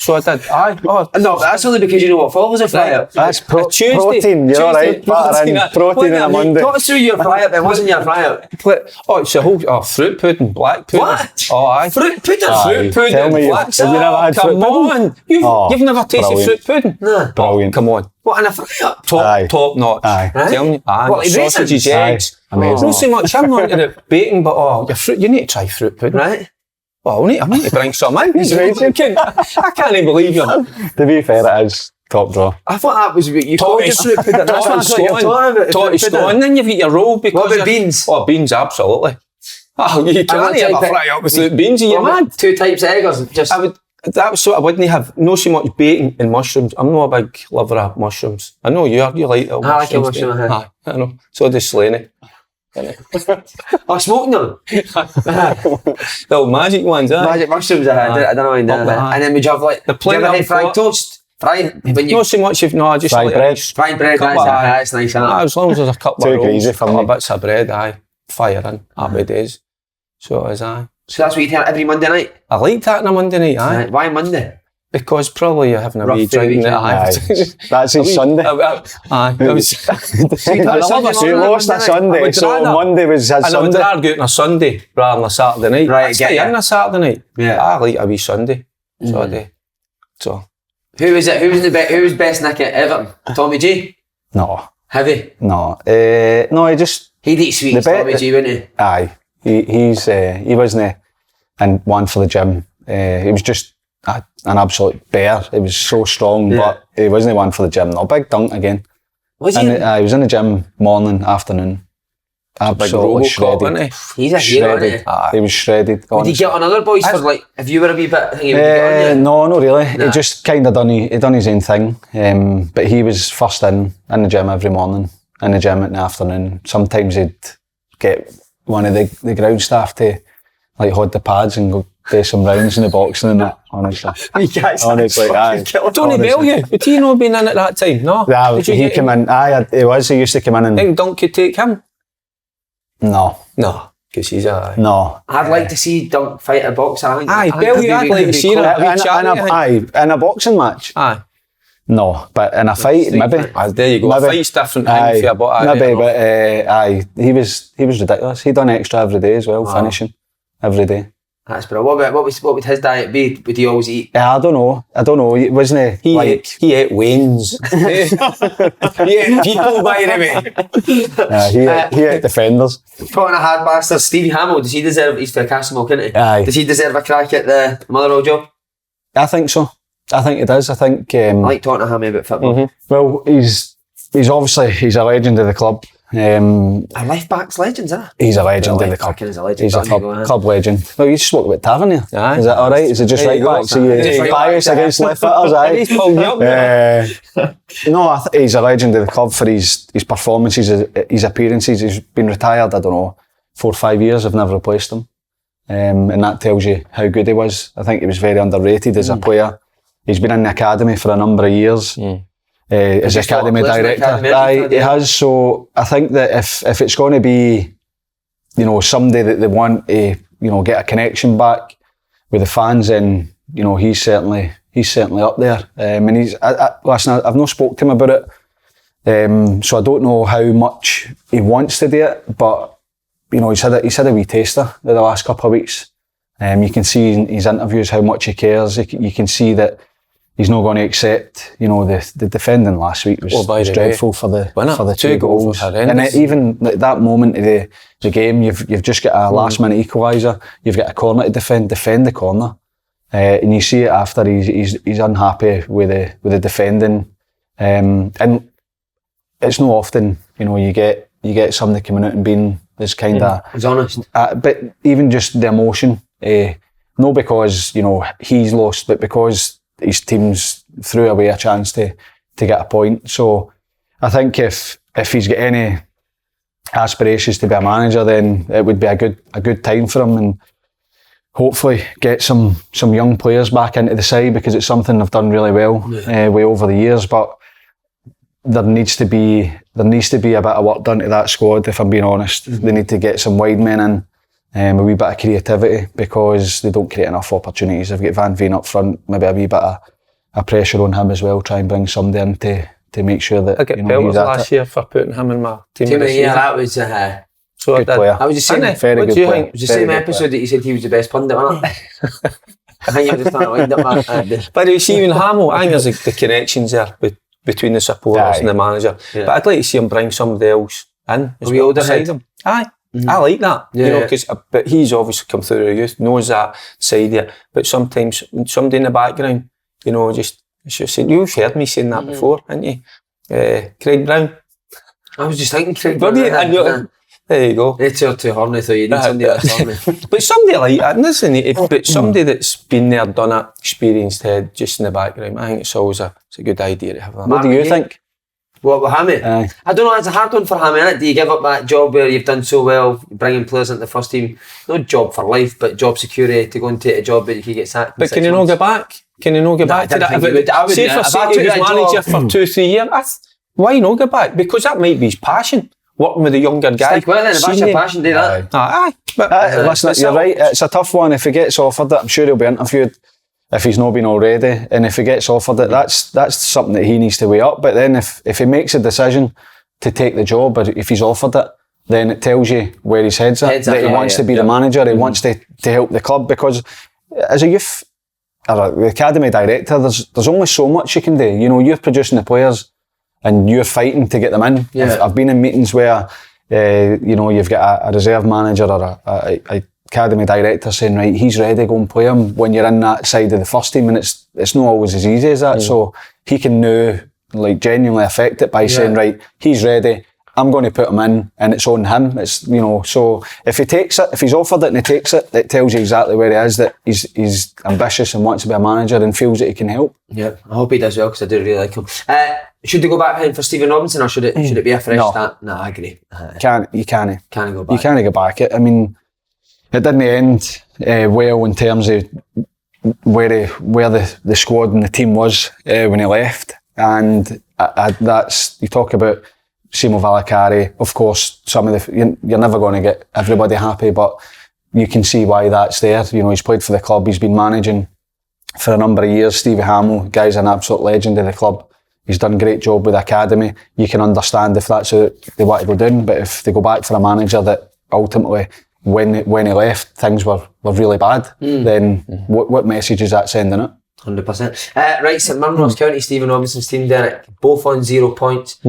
So I did. No, that's only because you know what follows a fry up. That's protein. You're all right. Protein on a Monday. Talk us through your fry up. It wasn't your fry up. It's a whole fruit pudding, black pudding. What? Oh, aye. Fruit pudding. Fruit pudding. Tell me, black. have you never had fruit pudding? Come on, you've never tasted fruit pudding. No. Brilliant. Come on. What, in a fry up? Top notch. Aye. Tell me. What, sausages, eggs. Amazing. Not so much. I'm not into the baking, but your fruit. You need to try fruit pudding, right? Well, I need to bring some in. I can't even believe you. To be fair, it is top draw. I thought that was what you called your fruit pudding. That's what I thought you were talking about. Taught stone, then you've got your roll. What about beans? Oh, beans, absolutely. Oh, you can't have a fry up with beans, are you mad? 2 types of egg or just... That's what I wouldn't have. Not so much bacon and mushrooms. I'm not a big lover of mushrooms. I know you are. You like it. I like a mushroom. Aye, I know. So does Slaney. Smoking them? The old magic ones, eh? Magic mushrooms, I don't know. And then would you have like the fried toast? Fried? Not so much if no, just fried like bread. Fried bread, that's nice. As long as there's a couple of rolls, crazy for me. Bits of bread, fire in, happy days. So it is, So that's what you eat every Monday night? I like that on a Monday night, Why Monday? Because probably you're having a wee drink. That's his Sunday. I lost a Sunday, so Monday was his Sunday. And I would rather go out on a Sunday rather than a Saturday night. Right, get in a Saturday night. Yeah. I like a wee Sunday. So I do. So. Who was it? Who was best Nick at Everton? Tommy G? No. Heavy? No. No, he just... He'd eat sweets, Tommy G, wouldn't he? Aye. He wasn't and one for the gym. He was just an absolute bear. He was so strong, but he wasn't one for the gym. No, big dunk again. Was he? He was in the gym morning, afternoon. Absolutely shredded. He's a hero, isn't he? He was shredded. Would he get on other boys for like, if you were a wee bit thingy, would he get on you? No, not really. He just kind of done his own thing. But he was first in the gym every morning, in the gym in the afternoon. Sometimes he'd get one of the ground staff to like hold the pads and go do some rounds in the boxing and that, honestly. Honestly, aye. Tony Bellew, would he not been in at that time? No? Yeah, he came in. Aye, he used to come in and... Think Dunk could take him? No, because he's a... No. I'd like to see Dunk fight a boxer. Aye, Bellew, I'd like to see him. In a boxing match? Aye. No, but in a fight, maybe. There you go. A fight's different. Maybe, but he was ridiculous. He done extra every day as well, finishing every day. That's brilliant. What would his diet be? Would he always eat? I don't know. Wasn't he? He ate Waynes. He ate people, by the way. He ate defenders. Talking of hard bastards, Stevie Hamill, does he deserve? He's for Castlemilk, isn't he? Aye. Does he deserve a crack at the Motherwell job? I think so. I think he does. I think. I like talking to him about football. Mm-hmm. Well, he's obviously a legend of the club. Are left backs legends, isn't he? He's a legend of the club. He's a legend. He's a club legend. Well, you just spoke about Tavernier. Is that all right? Is it just right back? So you're biased against left footers, aye? He's pulled me up. No, he's a legend of the club for his performances, his appearances. He's been retired, I don't know, 4 or 5 years. I've never replaced him. And that tells you how good he was. I think he was very underrated as a player. He's been in the academy for a number of years. As academy director. He has. So I think that if it's going to be, somebody that they want to, get a connection back with the fans, then, he's certainly up there. And listen, I've not spoke to him about it. So I don't know how much he wants to do it, but, he's had a wee taster in the last couple of weeks. You can see in his interviews how much he cares. You can see that he's not going to accept, the defending last week was dreadful for the 2 goals. And even at that moment of the game, you've just got a last minute equaliser. You've got a corner to defend the corner, and you see it after he's unhappy with the defending, and it's not often you get somebody coming out and being this kind of he's honest, but even just the emotion, not because he's lost, but because his team's threw away a chance to get a point. So I think if he's got any aspirations to be a manager, then it would be a good time for him, and hopefully get some young players back into the side, because it's something they've done really well way over the years. But there needs to be a bit of work done to that squad, if I'm being honest. They need to get some wide men in. A wee bit of creativity, because they don't create enough opportunities. They've got Van Veen up front, maybe a wee bit of pressure on him as well, try and bring somebody in to make sure that I get pelters last year for putting him in my team. Yeah, that was so good player. I was just saying, very good player. It was the same episode that you said he was the best pundit, wasn't it? I think you're just trying to wind up that. But you see, even Hamill, I think there's the connections there between the supporters and the manager. Yeah. But I'd like to see him bring somebody else in as well beside him. Aye. I like that, but he's obviously come through the youth, knows that side there. But sometimes somebody in the background, just saying, you've heard me saying that before, haven't you? Craig Brown. I was just thinking Craig Brown. There you go. It's too horny, so you need somebody that's horny. But somebody like that, isn't it? But somebody that's been there, done it, experienced head, just in the background. I think it's always a good idea to have that. What do you think? What with Hammy? I don't know, it's a hard one for Hammy, innit? Do you give up that job where you've done so well, bringing players into the first team? Not job for life, but job security, to go and take a job where you can get sacked. But can you not get back? Can you not get back to that? Say if he was manager for 2-3 years, why not get back? Because that might be his passion, working with the younger guys. Well then, if that's your passion, do that. Listen, you're right, it's a tough one. If he gets offered it, I'm sure he'll be interviewed. If he's not been already, and if he gets offered it, that's something that he needs to weigh up. But then if he makes a decision to take the job, or if he's offered it, then it tells you where his head's at. That he wants to be the manager, he wants to help the club, because as a youth, or the academy director, there's only so much you can do. You're producing the players and you're fighting to get them in. I've been in meetings where you know, you've got a reserve manager or a academy director saying, right, he's ready, go and play him, when you're in that side of the first team, and it's not always as easy as that. So he can now like genuinely affect it by saying, right, he's ready, I'm going to put him in, and it's on him. It's, you know, so if he takes it, if he's offered it and he takes it, it tells you exactly where he is, that he's ambitious and wants to be a manager and feels that he can help. Yeah, I hope he does well, because I do really like him. Should they go back in for Stephen Robinson, or should it be a fresh start? No, I agree. You can't go back. You can't go back. I mean, it didn't end well in terms of where the squad and the team was when he left, and that's, you talk about Simo Valakari, of course, you're never going to get everybody happy, but you can see why that's there. You know, he's played for the club, he's been managing for a number of years. Stevie Hamill, guy's an absolute legend of the club. He's done a great job with the academy. You can understand if that's what they want to go down, but if they go back for a manager that ultimately, when he left, things were really bad, then what message is that sending it? 100%. Right, St Mirren, Ross County, Stephen Robinson's team, Derek, both on 0 points.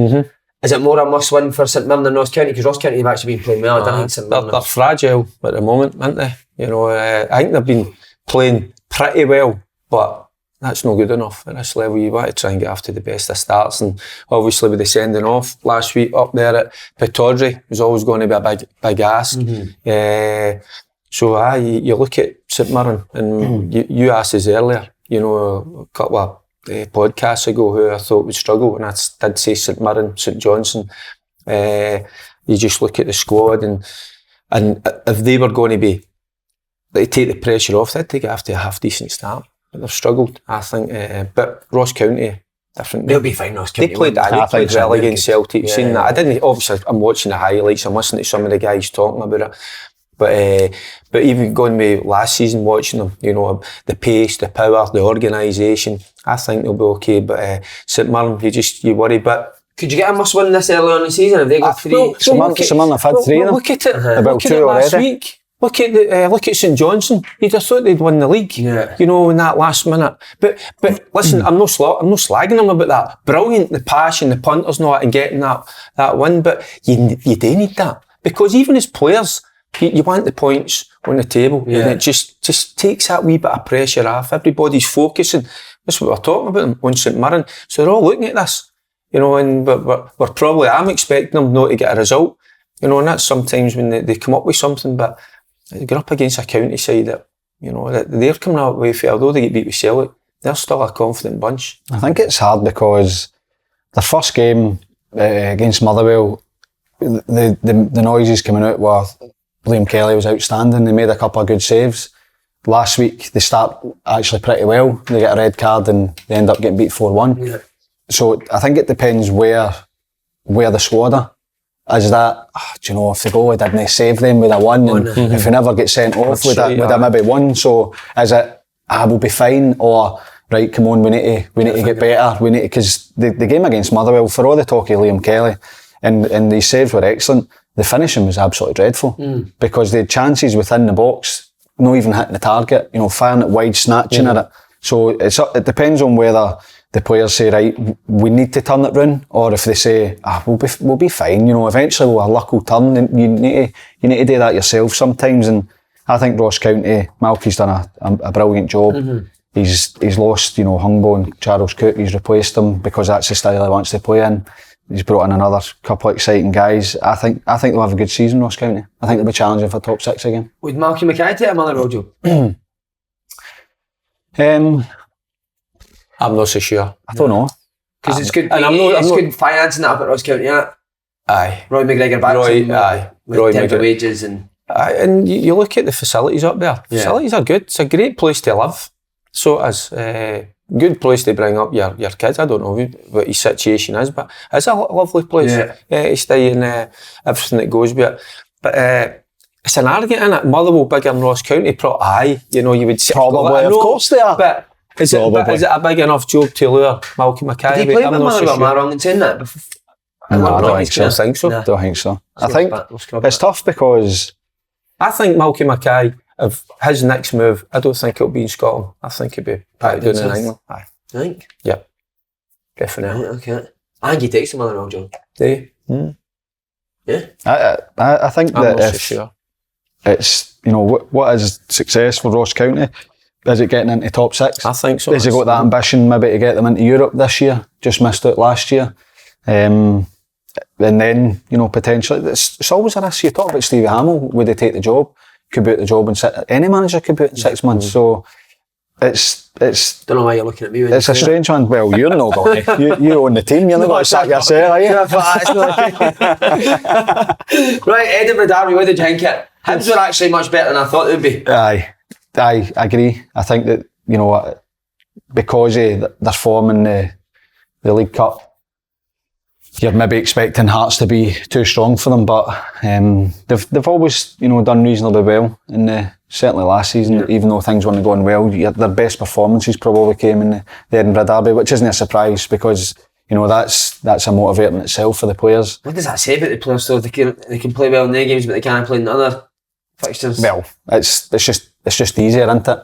Is it more a must-win for St Mirren than Ross County? Because Ross County have actually been playing well. I don't think St Mirren... They're fragile at the moment, aren't they? You know, I think they've been playing pretty well, but that's not good enough at this level. You want to try and get after the best of starts, and obviously with the sending off last week up there at Pittodrie was always going to be a big ask. So you look at St Mirren, and you asked us earlier, you know, a couple of podcasts ago who I thought would struggle, and I did say St Mirren, St Johnstone. You just look at the squad, and if they were going to be, like, take the pressure off, they'd take it after a half decent start. But they've struggled, I think. But Ross County, different. They'll be fine, Ross County. They played well against Celtic. Yeah. Seen that. I didn't. Obviously, I'm watching the highlights. I'm listening to some of the guys talking about it. But even going with last season, watching them, you know, the pace, the power, the organisation, I think they'll be okay. But St Mirren, you worry. But could you get a must-win this early on in the season? Have they got three? St Mirren have had three. Look at it. About Look at two it last already. week. Look at St Johnstone. You'd have thought they'd win the league. Yeah. You know, in that last minute. But listen, I'm not slagging them about that. Brilliant, the passion, the punters and all that, and getting that win. But you do need that, because even as players, you want the points on the table, and it just takes that wee bit of pressure off. Everybody's focusing. That's what we're talking about on St Mirren. So they're all looking at this, you know, and I'm expecting them not to get a result, you know, and that's sometimes when they come up with something, but they get up against a county side that, you know, that they're coming out with, although they get beat with Celtic, they're still a confident bunch. I think it's hard because the first game against Motherwell, the noises coming out were Liam Kelly was outstanding. They made a couple of good saves. Last week they start actually pretty well. They get a red card and they end up getting beat 4-1. Yeah. So I think it depends where the squad are. Is that, do you know, if the goalie didn't save them, would have won? And if he never get sent off, would have maybe won? So is it, we'll be fine, or right, come on, we need to get better. Because the game against Motherwell, for all the talk of Liam Kelly, and these saves were excellent, the finishing was absolutely dreadful, because they had chances within the box, not even hitting the target, you know, firing it wide, snatching at it. So it depends on whether the players say, right, we need to turn it round, or if they say, we'll be fine, you know, eventually our luck will turn, and you need to do that yourself sometimes. And I think Ross County, Malky's done a brilliant job. He's lost, you know, Hungbo and Charles Cook. He's replaced them because that's the style he wants to play in. He's brought in another couple of exciting guys. I think they'll have a good season, Ross County. I think they'll be challenging for top 6 again. Would Malky Mackay take a Motherwell job? I'm not so sure. I don't know. Because it's good. And it's good financing that up at Ross County, isn't it? Aye. Roy McGregor back Roy McGregor McGregor. wages and you look at the facilities up there. Yeah. Facilities are good. It's a great place to live. So it is. Good place to bring up your kids. I don't know what his situation is, but it's a lovely place to stay and everything that goes with it. But it's an argument, isn't it? Motherwell bigger than Ross County? You know, you would say Probably, of course they are. But is it a big enough job to lure Malky Mackay? did he play with Motherwell? Am I wrong in saying that? No, I don't think so. No. Don't think so. I think it's tough because I think Malky Mackay, if his next move, I don't think it'll be in Scotland. I think it'll be back down in England. Aye. I think? Yeah. Definitely. Right, okay. I think he takes the Motherwell job. Do you? Yeah, Yeah. I think I'm that not so if sure. it's, what is success for Ross County? Is it getting into top 6? I think so. Has he got that ambition maybe to get them into Europe this year? Just missed out last year. And then, potentially, it's always a risk. You talk about Stevie Hamill, would he take the job? Could be out the job in any manager could be out in 6 months. So it's don't know why you're looking at me. It's a strange one. Well, you're not going to. You own the team. You're not going to sack yourself, are you? Right, Edinburgh Derby, what did you think it? Hibs were actually much better than I thought they would be. Aye, I agree. I think that, because of their form in the League Cup, you're maybe expecting Hearts to be too strong for them, but they've always, done reasonably well certainly last season, even though things weren't going well. Their best performances probably came in the Edinburgh Derby, which isn't a surprise because that's a motivator in itself for the players. What does that say about the players? So they can play well in their games, but they can't play in other fixtures. Well, it's just easier, isn't it?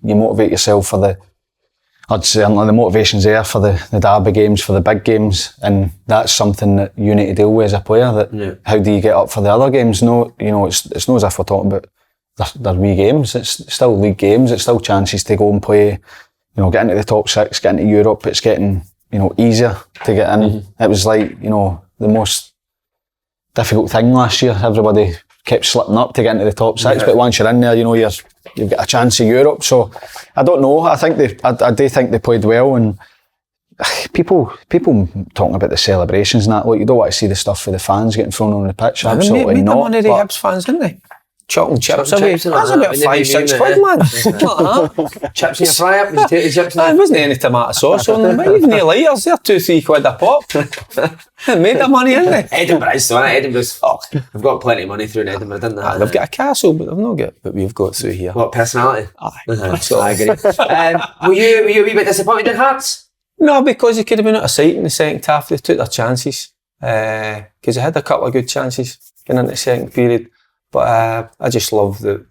You motivate yourself for I'd say the motivation's there for the derby games, for the big games, and that's something that you need to deal with as a player. How do you get up for the other games? No, it's not as if we're talking about their wee games. It's still league games. It's still chances to go and play. Get into the top 6, get into Europe. It's getting easier to get in. Mm-hmm. It was like the most difficult thing last year. Everybody kept slipping up to get into the top 6, but once you're in there, you've got a chance in Europe. So I don't know. I think I do think they played well, and people talking about the celebrations and that. Look, you don't want to see the stuff for the fans getting thrown on the pitch. Absolutely not. One of the Hibs fans, didn't they? Chocolate chips away. That's about £5-6 quid, man. Chips in your fry up? Did you take the chips in there? There wasn't any tomato sauce on them. Even the lighters, they're £2-3 a pop. They made their money, haven't they? Edinburgh is so, Edinburgh's they've got plenty of money through in Edinburgh, didn't they? They've got a castle, but they've not got what we've got through here. What, personality? Aye. So I agree. Were you a wee bit disappointed in Hearts? No, because they could have been out of sight in the second half. They took their chances. Because they had a couple of good chances getting into the second period. But I just love the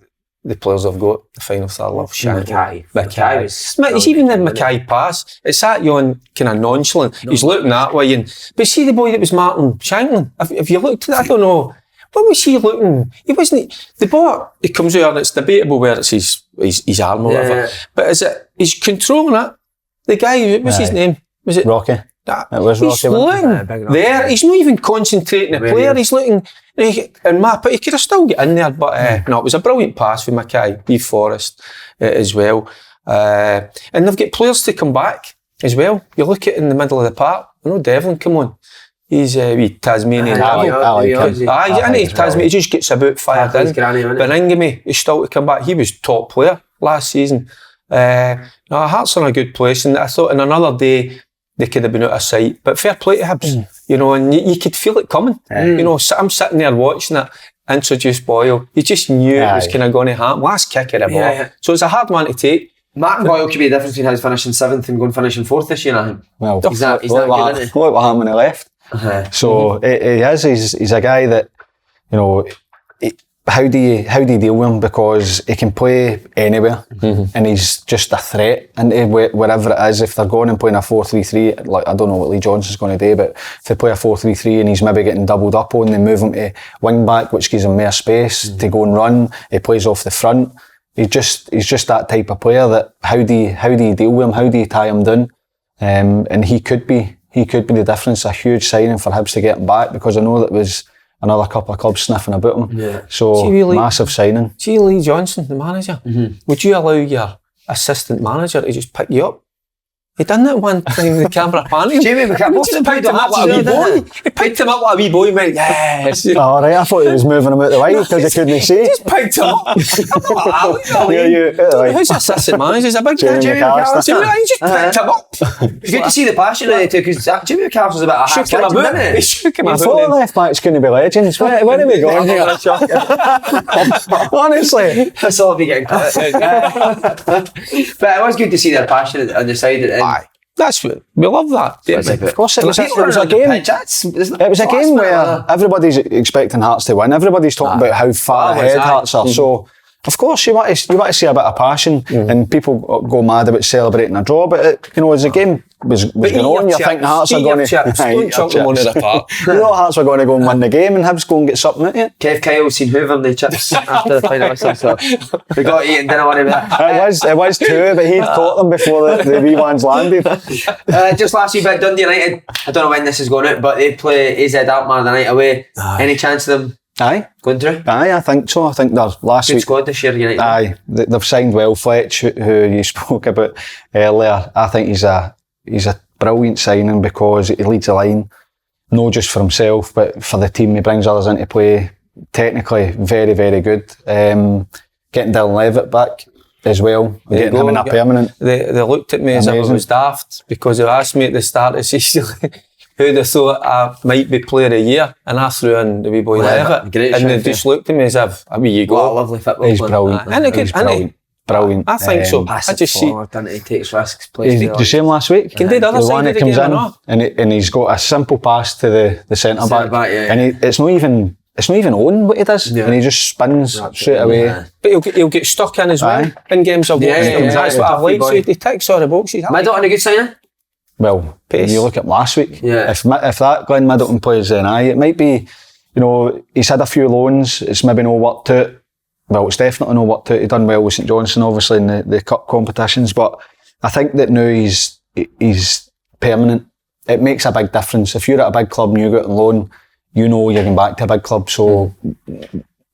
players I've got. The final third, I love Shanky. Mackay it's even the Mackay pass. It's that yawn kind of nonchalant. He's looking that way. But see the boy that was Martin Shanklin? If you looked at it, I don't know. What was he looking? He wasn't. The ball, it comes out and it's debatable where it's his arm or whatever. But he's controlling it. The guy, what's his name? Was it Rocky? It was he's Rocky. Looking there. He's not even concentrating the player. He's looking and but he could have still got in there. But no, it was a brilliant pass for Mackay, Lee Forrest as well. And they've got players to come back as well. You look at in the middle of the park. I know Devlin come on. He's wee Tasmanian. Tasmanian. He just gets about fired in. But Ingame is still to come back. He was top player last season. Hearts are in a good place, and I thought in another day they could have been out of sight. But fair play to Hibs, and you could feel it coming. I'm sitting there watching it introduce Boyle. You just knew it was kind of going to happen. Last kick of the ball. So it's a hard one to take. Martin Boyle could be the difference between his finishing 7th and going finishing 4th this year, I think. Well, he's not good, isn't he? Look what happened when he left. So he is. He's a guy that, how do you deal with him? Because he can play anywhere, and he's just a threat into wherever it is. If they're going and playing a 4-3-3, like I don't know what Lee Johnson's going to do, but if they play a 4-3-3 and he's maybe getting doubled up on, they move him to wing back, which gives him more space to go and run. He plays off the front. He's just that type of player that how do you deal with him? How do you tie him down? And he could be the difference. A huge signing for Hibs to get him back, because I know that was another couple of clubs sniffing about him. Yeah. So massive signing. See Lee Johnson, the manager. Would you allow your assistant manager to just pick you up? He done that one time with the camera panning. Jamie McFadden just picked him up like a wee boy. He picked him up like a wee boy and went, yes. Oh, right, I thought he was moving him out the way because he couldn't see. He just picked him up. Who's the assistant manager? He's a big guy. Jamie McAllister. He just picked him up. It's good to see the passion in it too, because Jamie McAllister's a bit of a shook him about. He shook him I about. thought left back's going to be legends. Where are we going here? Honestly. That's all I'll be getting cut. But it was good to see their passion on the side. Aye. That's what we love that. Of course, it was a game. It was a game where everybody's expecting Hearts to win. Everybody's talking about how far ahead Hearts are. So, of course, you want to see a bit of passion, and people go mad about celebrating a draw. But as the game going on, you think Hearts are going to... Don't chuck them onto the park. You know Hearts are going to go and win the game and Hibs go and get something out of it. Kev Kyle seen hoover the chips after the final whistle, so we got to eat and didn't worry about it. It was two, but he'd caught them before the wee ones landed. Just last week bit, Dundee United, I don't know when this is going out, but they play AZ Alkmaar the night away. Any chance of them going through? Aye, I think so. I think there's last Good week. squad this year, United. Aye, they've signed well. Fletch, who you spoke about earlier, I think he's a brilliant signing because he leads the line, not just for himself but for the team. He brings others into play. Technically, very, very good. Getting Dylan Levitt back as well. Getting him in a permanent. They looked at me as if I was daft because they asked me at the start of the season who they thought I might be player of the year, and I threw in the wee boy Levitt, and they just looked at me as if, I mean, you go. What a lovely football. He's brilliant. He's brilliant. I think so. I just see. He takes risks. Did you see him last week? Can do the other side of the game or not? And he's got a simple pass to the centre back, and it's not even on what he does, and he just spins straight away. But he'll get stuck in as well in games of that's what I like. So he ticks all the boxes. Middleton a good signing? Well, Pace. you look at last week. If that Glenn Middleton plays, then it might be. He's had a few loans. It's maybe no worked out. Well, it's definitely no worked out. He done well with St Johnstone, obviously in the cup competitions. But I think that now he's permanent. It makes a big difference. If you're at a big club and you go out on loan, you're going back to a big club. So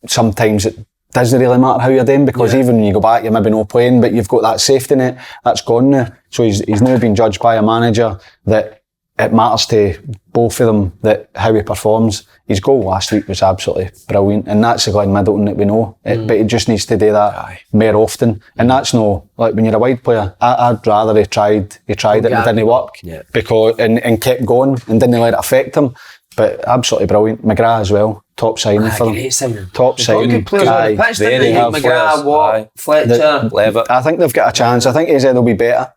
sometimes it doesn't really matter how you're doing because even when you go back, you're maybe not playing, but you've got that safety net that's gone now. So he's now been judged by a manager that it matters to both of them that how he performs. His goal last week was absolutely brilliant, and that's the Glenn Middleton that we know. But he just needs to do that more often, and that's no like when you're a wide player. I'd rather he tried it and it didn't work because and kept going and didn't let it affect him. But absolutely brilliant. McGrath as well. Top signing for them. Great signing. Top signing. Good players on the pitch, didn't they? McGrath, Watt, Fletcher, Levitt. I think they've got a chance. I think AZ will be better,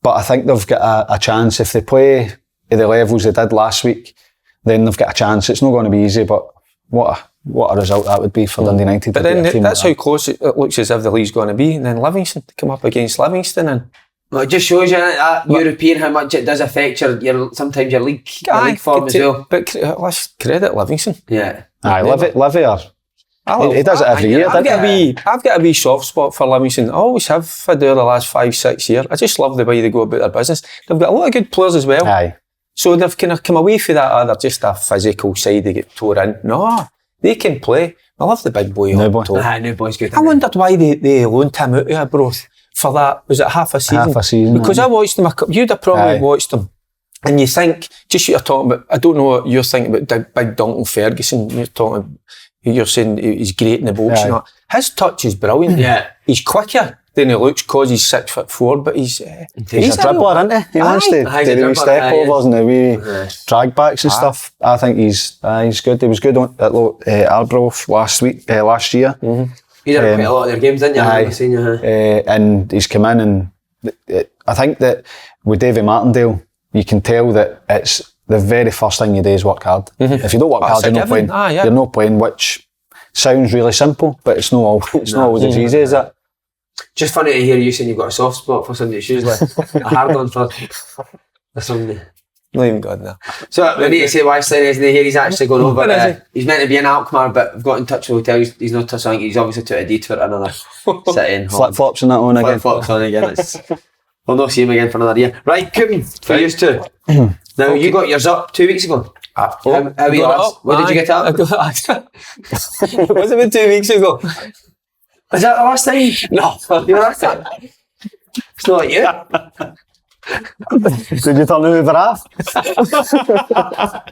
but I think they've got a chance if they play at the levels they did last week. Then they've got a chance. It's not going to be easy, but what a result that would be for Dundee United. But then that's how close it looks as if the league's going to be. And then Livingston to come up against Livingston and. Well, it just shows you that European how much it does affect your sometimes your league form as well. But let's credit Livingston. Yeah. Livy are. He does it every year. I've got a wee soft spot for Livingston. I always have for the last 5-6 years. I just love the way they go about their business. They've got a lot of good players as well. Aye. So they've kind of come away from that, they're just a physical side, they get tore in. No, they can play. I love the big boy. New boy's good. I wondered why they loaned him out of Arbroath for that. Was it half a season? Because I watched them, you'd have probably watched them. And you think, just what you're talking about, I don't know what you're thinking about Big Duncan Ferguson, you're saying he's great in the box and that. His touch is brilliant. He's quicker than he looks because he's 6'4", but he's a dribbler, isn't he? He wants to do the wee step overs and the wee drag backs and stuff. I think he's good. He was good at Arbroath last year. He did quite a lot of their games, didn't you? And he's come in and I think that with Davy Martindale, you can tell that it's the very first thing you do is work hard. If you don't work hard, you're not playing. You're not playing, which sounds really simple, but it's not always as easy as that. Just funny to hear you saying you've got a soft spot for somebody. It's usually a hard one for somebody. Not even God now. So we need to say why Slaney isn't here. He's actually going over. He's meant to be in Alkmaar, but we've got in touch with the hotel. He's not touched on. He's obviously took a detour to another city. Flip flops and that on again. Flip flops on again. We'll not see him again for another year. Right, Coogan, for you two. Now you got yours up 2 weeks ago. How were you last? What did you get up? It was about 2 weeks ago. Was that the last time? No. You were last time? It's not like you. Did you turn the Hoover off?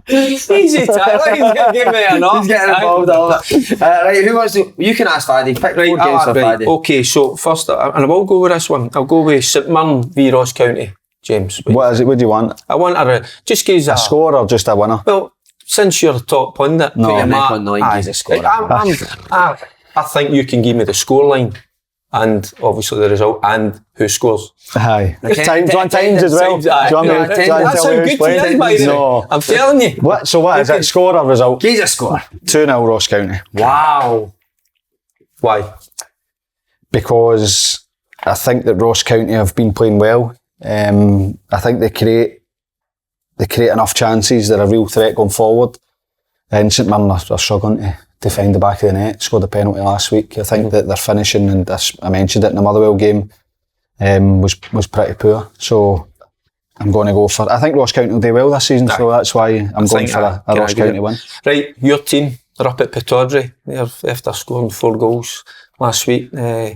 Easy, Tyler. He's going to give me a knock. He's getting involved all that. Right, who wants to? You can ask Faddy. Pick 4 games for Faddy. Okay, so first, and I will go with this one. I'll go with St Mirren v Ross County. James. What is it? What do you want? I want just give a score or just a winner? Well, since you're a top pundit, he's a scorer. I think you can give me the scoreline and obviously the result and who scores. Aye. Do you want times as well? That's how good he is, by the way. I'm telling you. What is it? Score or result? He's a score. 2-0 Ross County. Wow. Why? Because I think that Ross County have been playing well. I think they create enough chances. They're a real threat going forward. And St Mirren are struggling to find the back of the net. Scored a penalty last week. I think that their finishing, and I mentioned it in the Motherwell game, was pretty poor. So I'm going to go for... I think Ross County will do well this season, so that's why I'm going for a Ross County win. Right, your team are up at Pittodrie. They're after scoring 4 goals last week.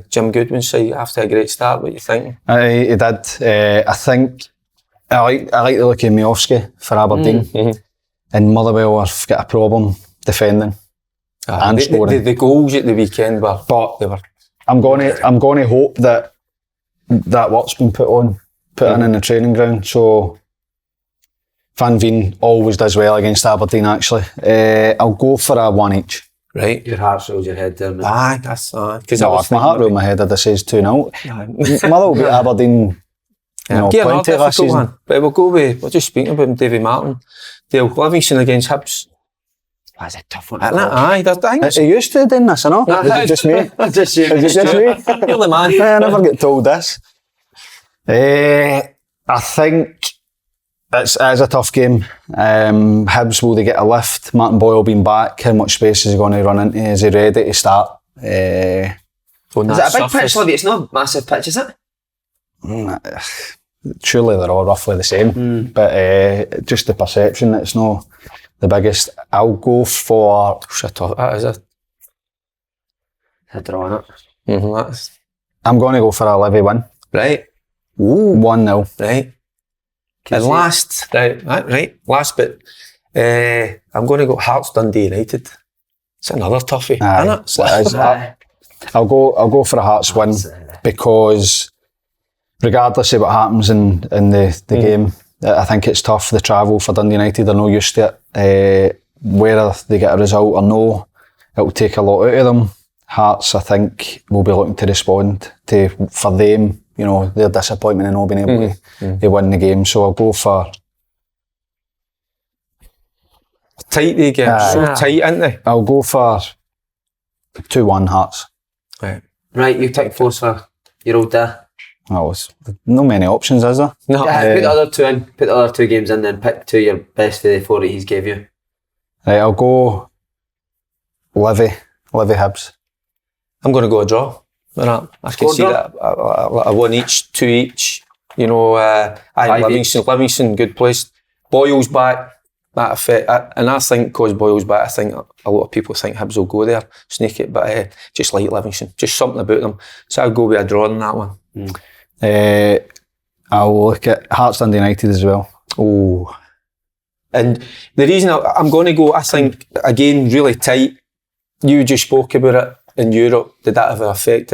Jim Goodwin's side after a great start. What are you thinking? He did. I think I like the look of Miofsky for Aberdeen. And Motherwell have got a problem defending and scoring. The goals at the weekend were... But they were... I'm going to hope that work's been put in the training ground. So Van Veen always does well against Aberdeen, actually. I'll go for a 1 each. Right. Your heart rules your head there, man. Aye, that's fine. No, if my heart ruled my head, I'd have said 2-0. Mother will beat Aberdeen plenty last season. But we're just speaking about Davy Martin. Dale Livingston against Hibs. That's a tough one. Aye, they're things. Are you used to doing this, I know? Is it just me? Just you. Is it just me? You're the man. I never get told this. I think it's a tough game. Hibs, will they get a lift? Martin Boyle being back, how much space is he going to run into? Is he ready to start? Is it a big pitch, Livy? It's not a massive pitch, is it? Surely they're all roughly the same, but just the perception, it's not the biggest. I'll go for... That is it. A draw on it. I'm going to go for a Livy win. Right. Ooh. 1-0. Right. And last, last bit, I'm going to go Hearts Dundee United. It's another toughie, isn't it? I'll go for a Hearts win because regardless of what happens in the game, I think it's tough. The travel for Dundee United, they're not used to it. Whether they get a result or no, it'll take a lot out of them. Hearts, I think, will be looking to respond for them, their disappointment in not being able to win the game. So I'll go for... Tight they get, so tight, aren't they? I'll go for 2-1 Hearts. Right, you take 4 for your old dad. Oh, no many options, is there? No. Put the other 2 in. Put the other 2 games in, then pick 2 of your best for the 4 that he's gave you. Right, I'll go Livy Hibs. I'm going to go a draw. I can see that. A 1 each, 2 each. Livingston, good place. Boyle's back. That effect, and I think because Boyle's back, I think a lot of people think Hibs will go there, sneak it, but just like Livingston, just something about them. So I'll go with a draw on that one. I'll look at Hearts Dundee United as well. Oh, and the reason I'm going to go, I think again, really tight. You just spoke about it in Europe. Did that have an effect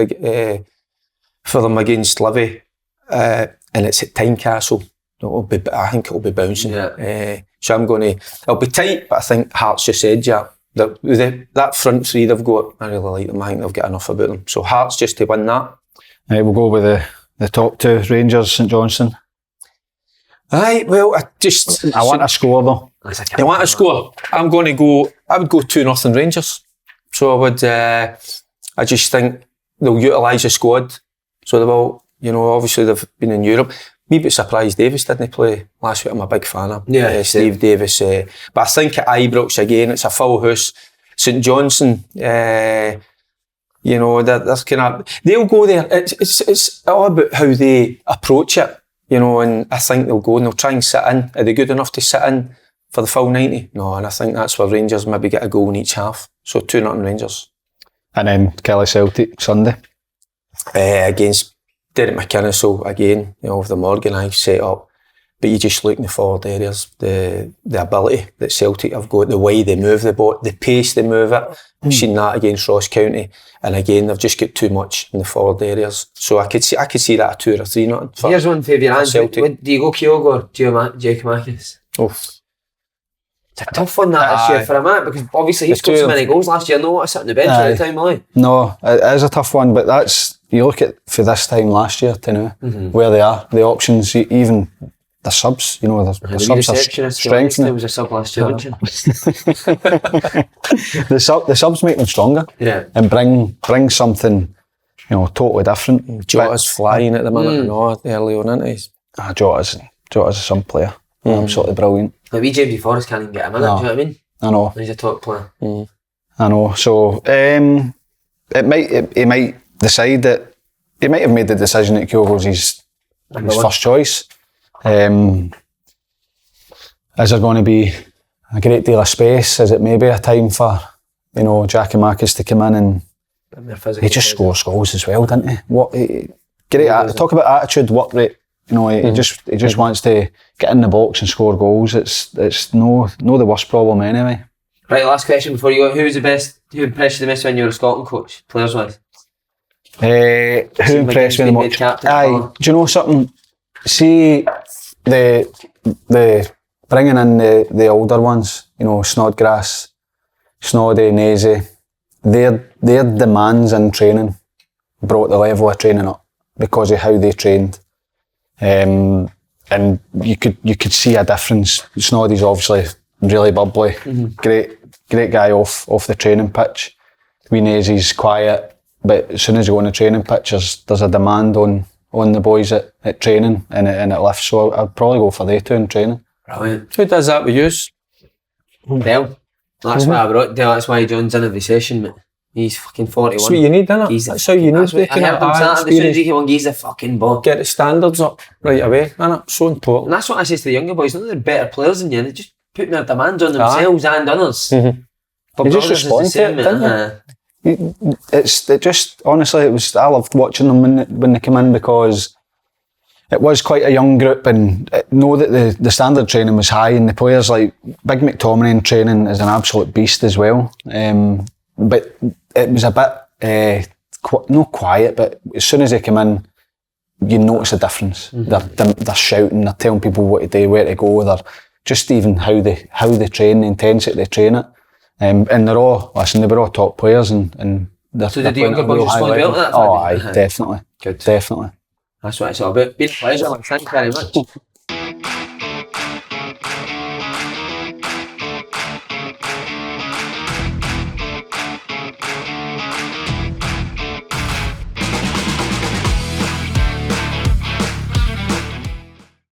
for them against Livy? And it's at Tynecastle. I think it'll be bouncing. Yeah. So it'll be tight, but I think Hearts just edge that front 3 they've got, I really like them. I think they've got enough about them. So Hearts just to win that. We'll go with the top 2, Rangers, St Johnstone. Aye, well, I want a score though. You want a score? I would go 2-0 Rangers. So I just think they'll utilise the squad. So they will, obviously they've been in Europe. Me bit surprised Davis didn't play last week. I'm a big fan of Steve Davis. But I think at Ibrox again, it's a full house. St Johnstone, they're kind of, they'll go there. It's all about how they approach it, and I think they'll go and they'll try and sit in. Are they good enough to sit in for the full 90? No, and I think that's where Rangers maybe get a goal in each half. So 2-0 Rangers. And then Kelly Celtic Sunday. Against Derek McInnes, so again, with the Morgan I've set up, but you just look in the forward areas, the ability that Celtic have got, the way they move the ball, the pace they move it. We've seen that against Ross County, and again they've just got too much in the forward areas. So I could see that a 2 or 3-0. Here's one for your answer. Do you go Kyogo or Giacomakis? It's a tough one this year for a man, because obviously he scored so many goals last year. No one sitting on the bench at the time, will he? No, it is a tough one, but you look at for this time last year to now, where they are, the options, even the subs, the subs are strengthening. There was a sub last year, the subs make them stronger, and bring something, totally different. Jota's flying at the minute, early on, isn't he? Jota's a some player. Absolutely brilliant. Like we Jamesy Forrest can't even get him in it, do you know what I mean? I know. He's a top player. I know. So he might decide that he might have made the decision that Kyogo's his first choice. Is there going to be a great deal of space? Is it maybe a time for Jackie Marcus to come in and he just scores goals as well, doesn't he? Talk about attitude, work rate. He just wants to get in the box and score goals. It's no the worst problem anyway. Right, last question before you go. Who impressed you the most when you were a Scotland coach, players wise? Who impressed me the most? Do you know something? See the bringing in the older ones, Snodgrass, Snoddy, Nazy, their demands in training brought the level of training up because of how they trained. And you could see a difference. Snoddy's obviously really bubbly, great guy off the training pitch. Nazy's quiet, but as soon as you go on the training pitch, there's a demand on the boys at training, and it lifts. So I'd probably go for they two in training. Brilliant. Who does that with you? Dale. That's why I brought Dale. That's why John's in the session, mate. He's fucking 41. That's what you need, isn't it? That's how you need. I heard him saying as soon as he came on, he's the fucking ball. Get the standards up right away, isn't it? So important. And that's what I say to the younger boys. They're better players than you. They're just putting their demands on themselves and others. You just respond to it, didn't you? It just honestly, I loved watching them when they came in because it was quite a young group, and know that the standard training was high, and the players like Big McTominay in training is an absolute beast as well. But it was a bit not quiet, but as soon as they come in, you notice a difference. They're shouting, they're telling people what to do, where to go. They're just even how they train, the intensity they train it. And they were all top players, and they're, so did the younger boys respond well to that? Oh, aye, definitely. Good. Definitely. That's what it's all about. Been a pleasure. Thank you very much.